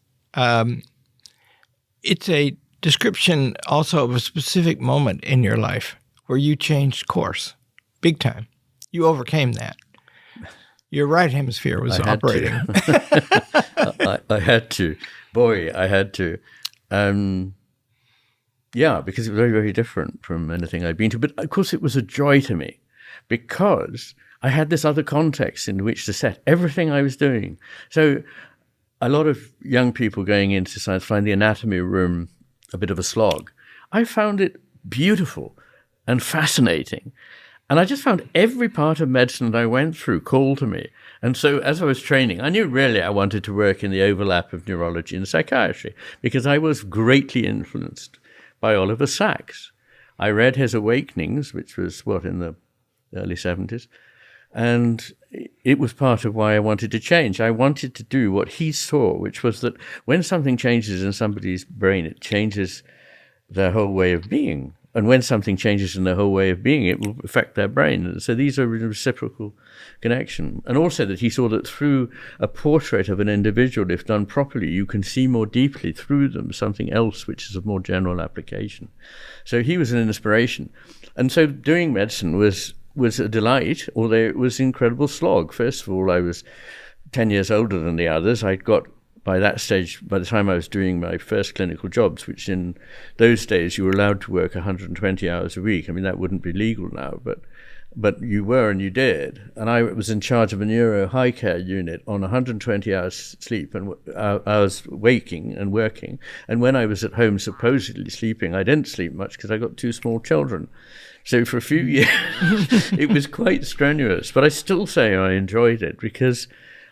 it's a description also of a specific moment in your life where you changed course, big time. You overcame that. Your right hemisphere was operating. I had to. Boy, I had to. Yeah, because it was very, very different from anything I'd been to. But of course, it was a joy to me because I had this other context in which to set everything I was doing. So a lot of young people going into science find the anatomy room a bit of a slog. I found it beautiful and fascinating. And I just found every part of medicine that I went through called to me. And so as I was training, I knew really I wanted to work in the overlap of neurology and psychiatry because I was greatly influenced by Oliver Sacks. I read his Awakenings, which was, in the early 70s. And it was part of why I wanted to change. I wanted to do what he saw, which was that when something changes in somebody's brain, it changes their whole way of being. And when something changes in their whole way of being, it will affect their brain. And so these are a reciprocal connection. And also that he saw that through a portrait of an individual, if done properly, you can see more deeply through them something else which is of more general application. So he was an inspiration. And so doing medicine was a delight, although it was an incredible slog. First of all, I was 10 years older than the others. I'd got, by that stage, by the time I was doing my first clinical jobs, which in those days you were allowed to work 120 hours a week. I mean, that wouldn't be legal now, but you were and you did. And I was in charge of a neuro high care unit on 120 hours sleep, and I was waking and working. And when I was at home supposedly sleeping, I didn't sleep much because I got 2 small children. So for a few years, it was quite strenuous. But I still say I enjoyed it because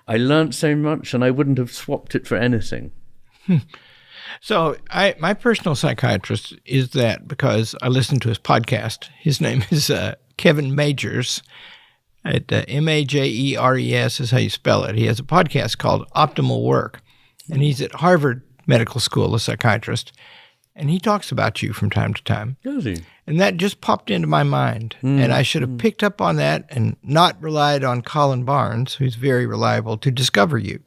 I learned so much and I wouldn't have swapped it for anything. So my personal psychiatrist is that because I listened to his podcast. His name is Kevin Majors. Majers is how you spell it. He has a podcast called Optimal Work, and he's at Harvard Medical School, a psychiatrist, and he talks about you from time to time. Does he? And that just popped into my mind, and I should have picked up on that and not relied on Colin Barnes, who's very reliable, to discover you.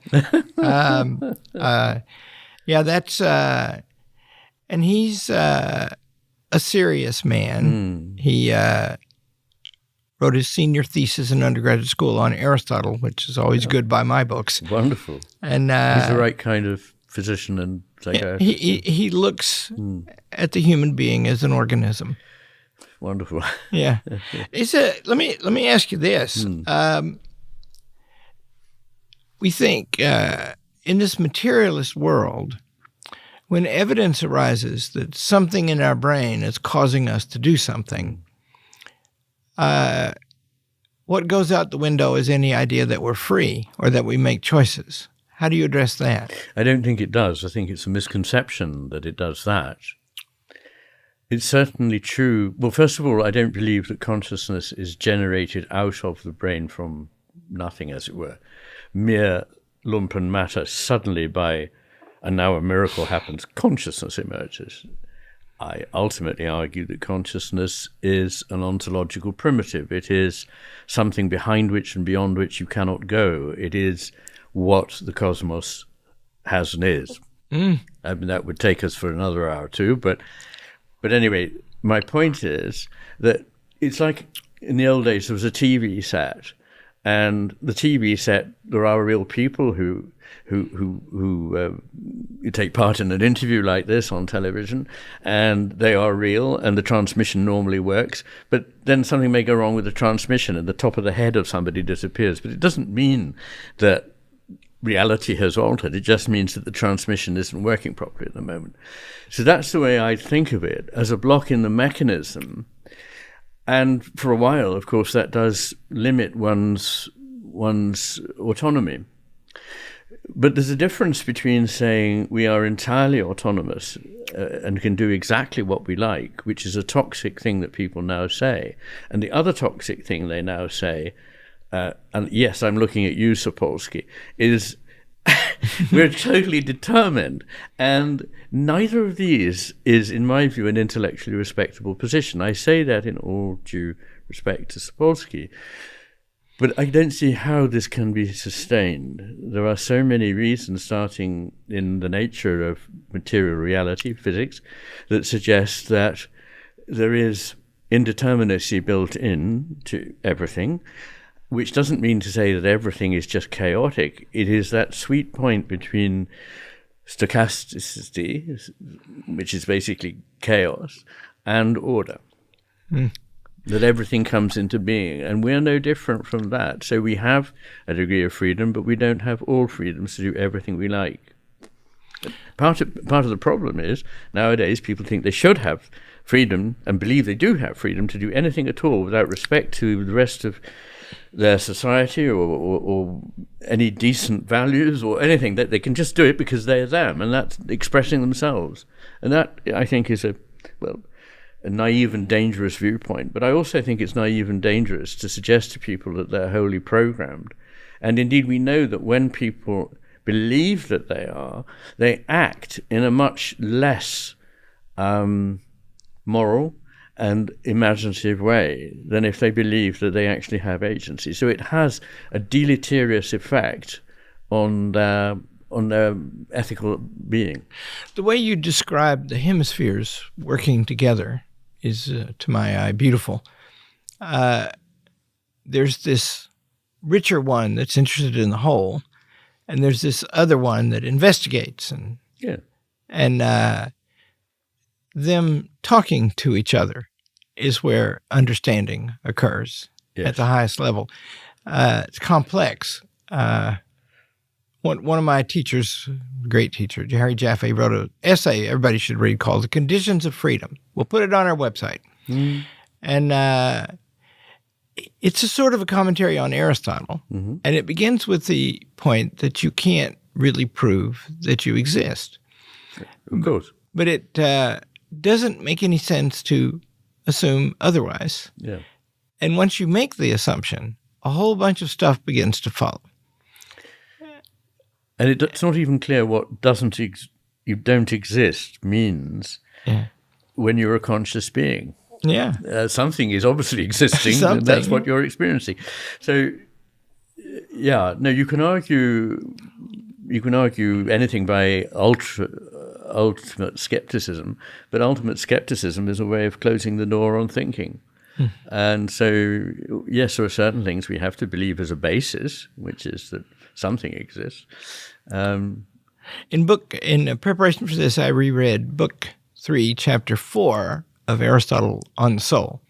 That's and he's a serious man. He wrote his senior thesis in undergraduate school on Aristotle, which is always good by my books. Wonderful. And he's the right kind of physician and psychiatrist. He looks at the human being as an organism. Wonderful. Yeah. Let me ask you this. We think in this materialist world, when evidence arises that something in our brain is causing us to do something, what goes out the window is any idea that we're free or that we make choices. How do you address that? I don't think it does. I think it's a misconception that it does that. It's certainly true. Well, first of all, I don't believe that consciousness is generated out of the brain from nothing, as it were. Mere lumpen matter, suddenly and now a miracle happens, consciousness emerges. I ultimately argue that consciousness is an ontological primitive. It is something behind which and beyond which you cannot go. It is what the cosmos has and is. I mean, that would take us for another hour or two, but anyway, my point is that it's like in the old days there was a TV set, and the TV set, there are real people who take part in an interview like this on television, and they are real, and the transmission normally works, but then something may go wrong with the transmission and the top of the head of somebody disappears. But it doesn't mean that reality has altered. It just means that the transmission isn't working properly at the moment. So that's the way I think of it, as a block in the mechanism. And for a while, of course, that does limit one's autonomy. But there's a difference between saying we are entirely autonomous and can do exactly what we like, which is a toxic thing that people now say, and the other toxic thing they now say, and yes, I'm looking at you, Sapolsky, is we're totally determined. And neither of these is, in my view, an intellectually respectable position. I say that in all due respect to Sapolsky. But I don't see how this can be sustained. There are so many reasons, starting in the nature of material reality, physics, that suggest that there is indeterminacy built in to everything, which doesn't mean to say that everything is just chaotic. It is that sweet point between stochasticity, which is basically chaos, and order. That everything comes into being, and we're no different from that. So we have a degree of freedom, but we don't have all freedoms to do everything we like. Part of the problem is, nowadays, people think they should have freedom and believe they do have freedom to do anything at all without respect to the rest of their society or any decent values or anything, that they can just do it because they're them, and that's expressing themselves. And that, I think, is a naive and dangerous viewpoint. But I also think it's naive and dangerous to suggest to people that they're wholly programmed. And indeed, we know that when people believe that they act in a much less moral and imaginative way than if they believe that they actually have agency. So it has a deleterious effect on their ethical being. The way you describe the hemispheres working together is, to my eye, beautiful. There's this richer one that's interested in the whole, and there's this other one that investigates, and them talking to each other is where understanding occurs at the highest level. It's complex. One of my teachers, great teacher, Harry Jaffe, wrote an essay everybody should read called The Conditions of Freedom. We'll put it on our website. And it's a sort of a commentary on Aristotle. And it begins with the point that you can't really prove that you exist. Of course. But it doesn't make any sense to assume otherwise. Yeah. And once you make the assumption, a whole bunch of stuff begins to follow. And it's not even clear what you don't exist means when you're a conscious being. Yeah. Something is obviously existing, and that's what you're experiencing. So, no, you can argue anything by ultimate skepticism, but ultimate skepticism is a way of closing the door on thinking. And so, yes, there are certain things we have to believe as a basis, which is that something exists. In preparation for this, I reread Book 3, Chapter 4 of Aristotle on the Soul.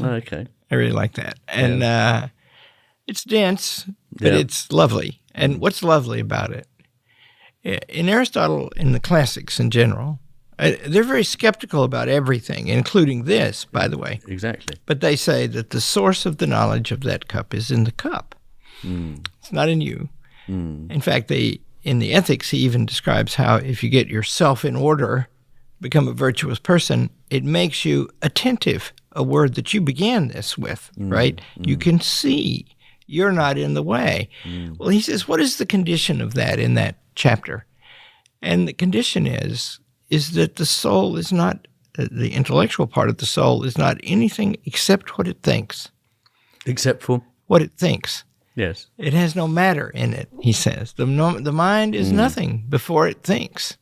Okay. I really like that. And it's dense, but it's lovely. And what's lovely about it? In Aristotle, in the classics in general, they're very skeptical about everything, including this, by the way. Exactly. But they say that the source of the knowledge of that cup is in the cup. It's not in you. In fact, in the Ethics, he even describes how if you get yourself in order, become a virtuous person, it makes you attentive, a word that you began this with, right? You can see. You're not in the way. Well, he says, what is the condition of that in that chapter? And the condition is that the soul is not, the intellectual part of the soul is not anything except what it thinks. Except for? What it thinks. Yes. It has no matter in it, he says. The mind is nothing before it thinks.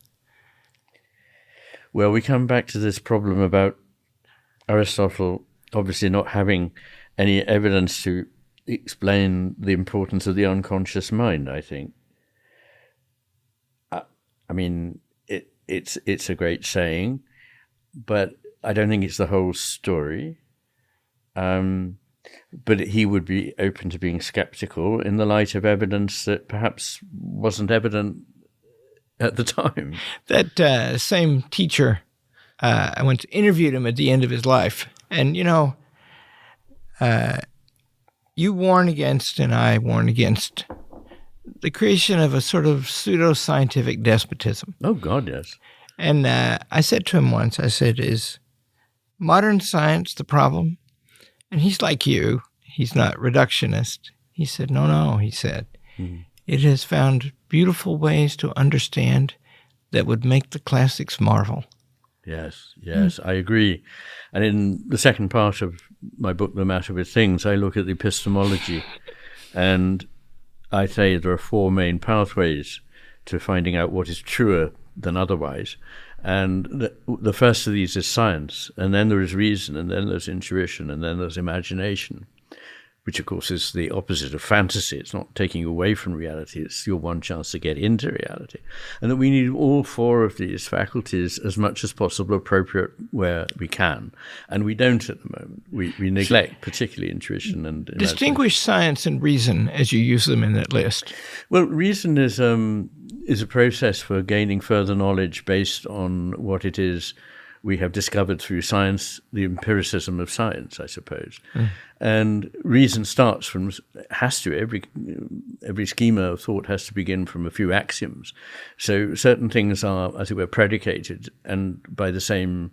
Well, we come back to this problem about Aristotle obviously not having any evidence to explain the importance of the unconscious mind, I think. I mean, it's a great saying, but I don't think it's the whole story. But he would be open to being skeptical in the light of evidence that perhaps wasn't evident at the time. That same teacher, I went to interview him at the end of his life. And, you warn against, and I warn against, the creation of a sort of pseudo-scientific despotism. Oh, God, yes. And I said to him once, I said, is modern science the problem? And he's like you. He's not reductionist. He said, no, he said. It has found beautiful ways to understand that would make the classics marvel. Yes, I agree. And in the second part of my book, The Matter with Things, I look at the epistemology And I say there are four main pathways to finding out what is truer than otherwise. And the first of these is science, and then there is reason, and then there's intuition, and then there's imagination, which of course is the opposite of fantasy. It's not taking you away from reality, it's your one chance to get into reality. And that we need all four of these faculties as much as possible appropriate where we can. And we don't at the moment. We neglect particularly intuition and imagination. Distinguish science and reason as you use them in that list. Well, reason is a process for gaining further knowledge based on what it is we have discovered through science, the empiricism of science, I suppose. And reason starts from, every schema of thought has to begin from a few axioms. So certain things are, as it were, predicated, and by the same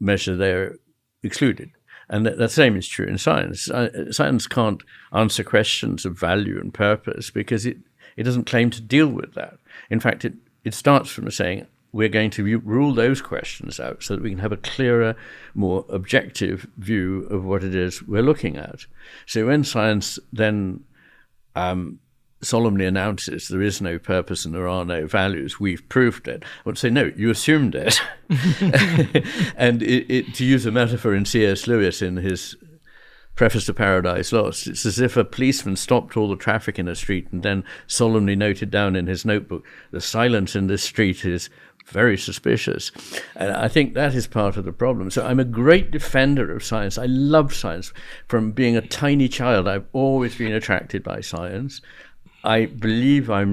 measure they're excluded. And the same is true in science. Science can't answer questions of value and purpose because it doesn't claim to deal with that. In fact, it starts from saying, we're going to rule those questions out so that we can have a clearer, more objective view of what it is we're looking at. So when science then solemnly announces there is no purpose and there are no values, we've proved it, I would say, no, you assumed it. And to use a metaphor in C.S. Lewis in his Preface to Paradise Lost, it's as if a policeman stopped all the traffic in a street and then solemnly noted down in his notebook, the silence in this street is very suspicious. And I think that is part of the problem. So I'm a great defender of science. I love science. From being a tiny child, I've always been attracted by science. I believe I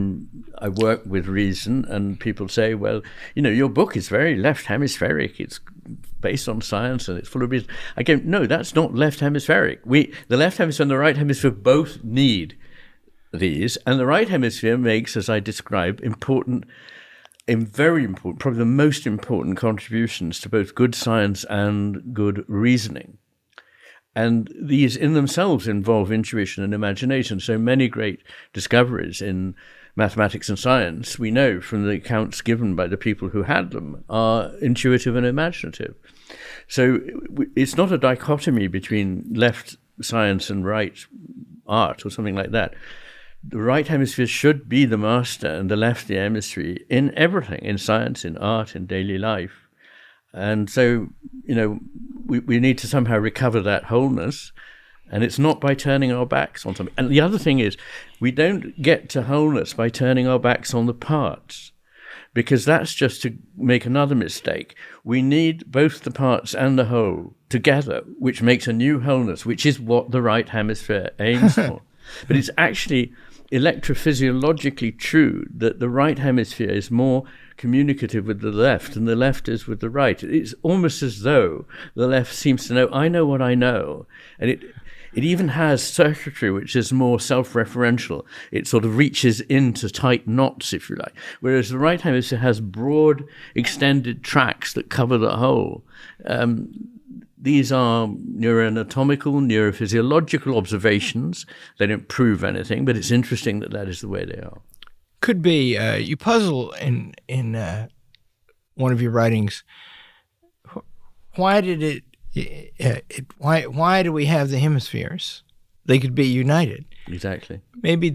work with reason, and people say, well, your book is very left hemispheric. It's based on science and it's full of reason. I go, no, that's not left hemispheric. The left hemisphere and the right hemisphere both need these, and the right hemisphere makes, as I described, very important, probably the most important contributions to both good science and good reasoning. And these in themselves involve intuition and imagination. So many great discoveries in mathematics and science, we know from the accounts given by the people who had them, are intuitive and imaginative. So it's not a dichotomy between left science and right art or something like that. The right hemisphere should be the master and the left the emissary in everything, in science, in art, in daily life. And so, we need to somehow recover that wholeness, and it's not by turning our backs on something. And the other thing is, we don't get to wholeness by turning our backs on the parts, because that's just to make another mistake. We need both the parts and the whole together, which makes a new wholeness, which is what the right hemisphere aims for. But it's actually electrophysiologically true that the right hemisphere is more communicative with the left and the left is with the right. It's almost as though the left seems to know, I know what I know. And it even has circuitry which is more self-referential. It sort of reaches into tight knots, if you like. Whereas the right hemisphere has broad, extended tracks that cover the whole. These are neuroanatomical, neurophysiological observations. They don't prove anything, but it's interesting that is the way they are. Could be. You puzzle in one of your writings. Why did why do we have the hemispheres? They could be united. Exactly. Maybe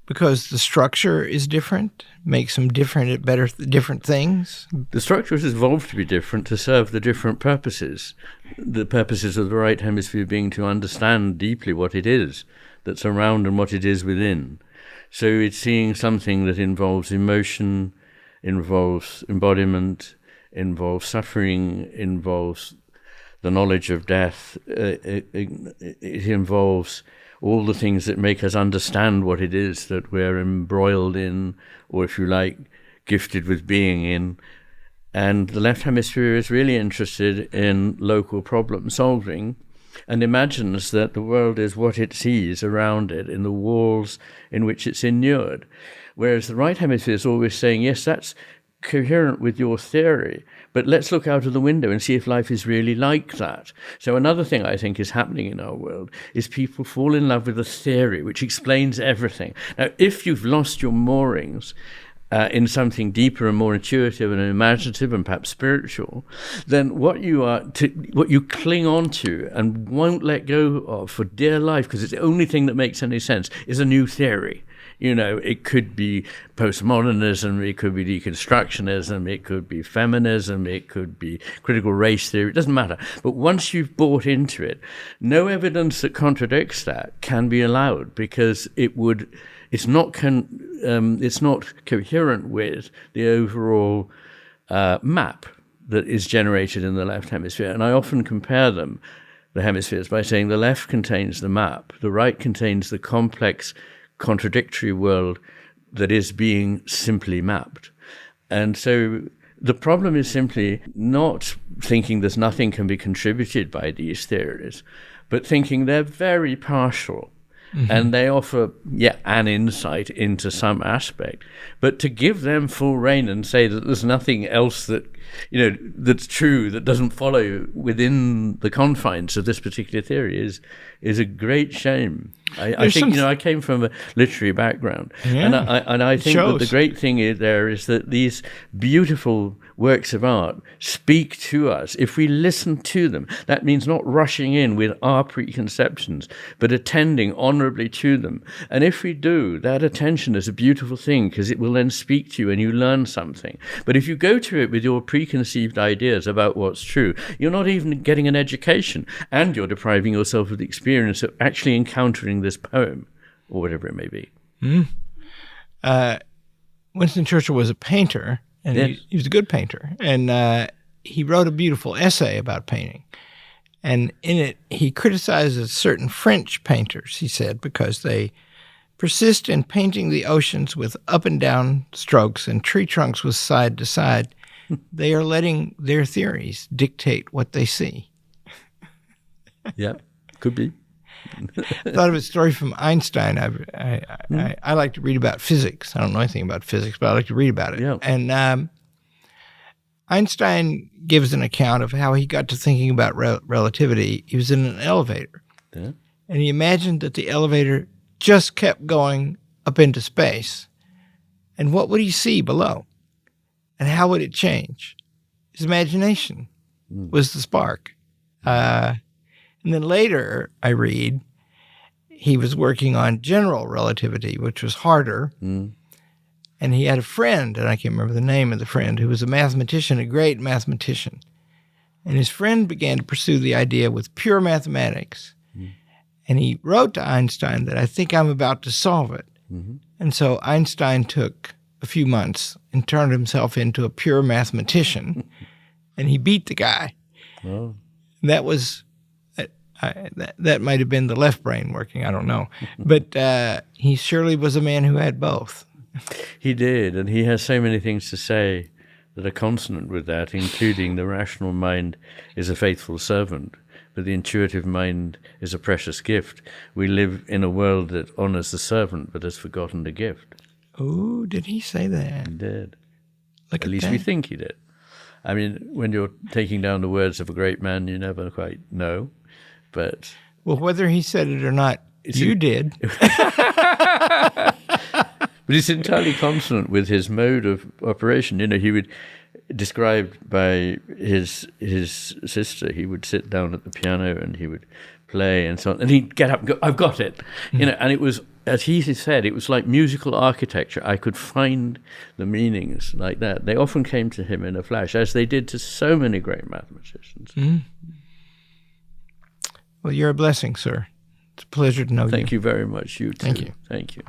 because the structure is different, makes them different at different things. The structure has evolved to be different to serve the different purposes. The purposes of the right hemisphere being to understand deeply what it is that's around and what it is within. So it's seeing something that involves emotion, involves embodiment, involves suffering, involves the knowledge of death. It involves all the things that make us understand what it is that we're embroiled in, or if you like, gifted with being in. And the left hemisphere is really interested in local problem solving and imagines that the world is what it sees around it in the walls in which it's inured. Whereas the right hemisphere is always saying, yes, that's coherent with your theory, but let's look out of the window and see if life is really like that. So another thing I think is happening in our world is people fall in love with a theory which explains everything. Now, if you've lost your moorings in something deeper and more intuitive and imaginative and perhaps spiritual, then what you cling on to and won't let go of for dear life, because it's the only thing that makes any sense, is a new theory. It could be postmodernism, it could be deconstructionism, it could be feminism, it could be critical race theory, it doesn't matter. But once you've bought into it, no evidence that contradicts that can be allowed, because it's not coherent with the overall map that is generated in the left hemisphere. And I often compare the hemispheres, by saying the left contains the map, the right contains the complex, contradictory world that is being simply mapped. And so the problem is simply not thinking there's nothing can be contributed by these theories, but thinking they're very partial. Mm-hmm. And they offer, an insight into some aspect. But to give them full rein and say that there's nothing else that, that's true, that doesn't follow within the confines of this particular theory is a great shame. I think, I came from a literary background. Yeah, and I think that the great thing there is that these beautiful works of art speak to us. If we listen to them, that means not rushing in with our preconceptions, but attending honorably to them. And if we do, that attention is a beautiful thing, because it will then speak to you and you learn something. But if you go to it with your preconceived ideas about what's true, you're not even getting an education, and you're depriving yourself of the experience of actually encountering this poem, or whatever it may be. Winston Churchill was a painter, and yes. he was a good painter. And he wrote a beautiful essay about painting. And in it, he criticizes certain French painters, he said, because they persist in painting the oceans with up and down strokes and tree trunks with side to side. They are letting their theories dictate what they see. Yeah, could be. I thought of a story from Einstein. I like to read about physics. I don't know anything about physics, but I like to read about it. Yeah. And Einstein gives an account of how he got to thinking about relativity. He was in an elevator, and he imagined that the elevator just kept going up into space. And what would he see below? And how would it change? His imagination was the spark. And then later, I read, he was working on general relativity, which was harder. And he had a friend, and I can't remember the name of the friend, who was a mathematician, a great mathematician. And his friend began to pursue the idea with pure mathematics. And he wrote to Einstein that, I think I'm about to solve it. And so Einstein took a few months and turned himself into a pure mathematician, and he beat the guy. Oh. That was... that might have been the left brain working, I don't know. But he surely was a man who had both. He did, and he has so many things to say that are consonant with that, including the rational mind is a faithful servant, but the intuitive mind is a precious gift. We live in a world that honors the servant but has forgotten the gift. Oh, did he say that? He did. Look at least we think he did. I mean, when you're taking down the words of a great man, you never quite know. But well, whether he said it or not, you did. But it's entirely consonant with his mode of operation. He would, described by his sister, he would sit down at the piano and he would play and so on, and he'd get up and go, "I've got it," And it was, as he said, it was like musical architecture. I could find the meanings like that. They often came to him in a flash, as they did to so many great mathematicians. Well, you're a blessing, sir. It's a pleasure to know you. Thank you very much. You too. Thank you. Thank you.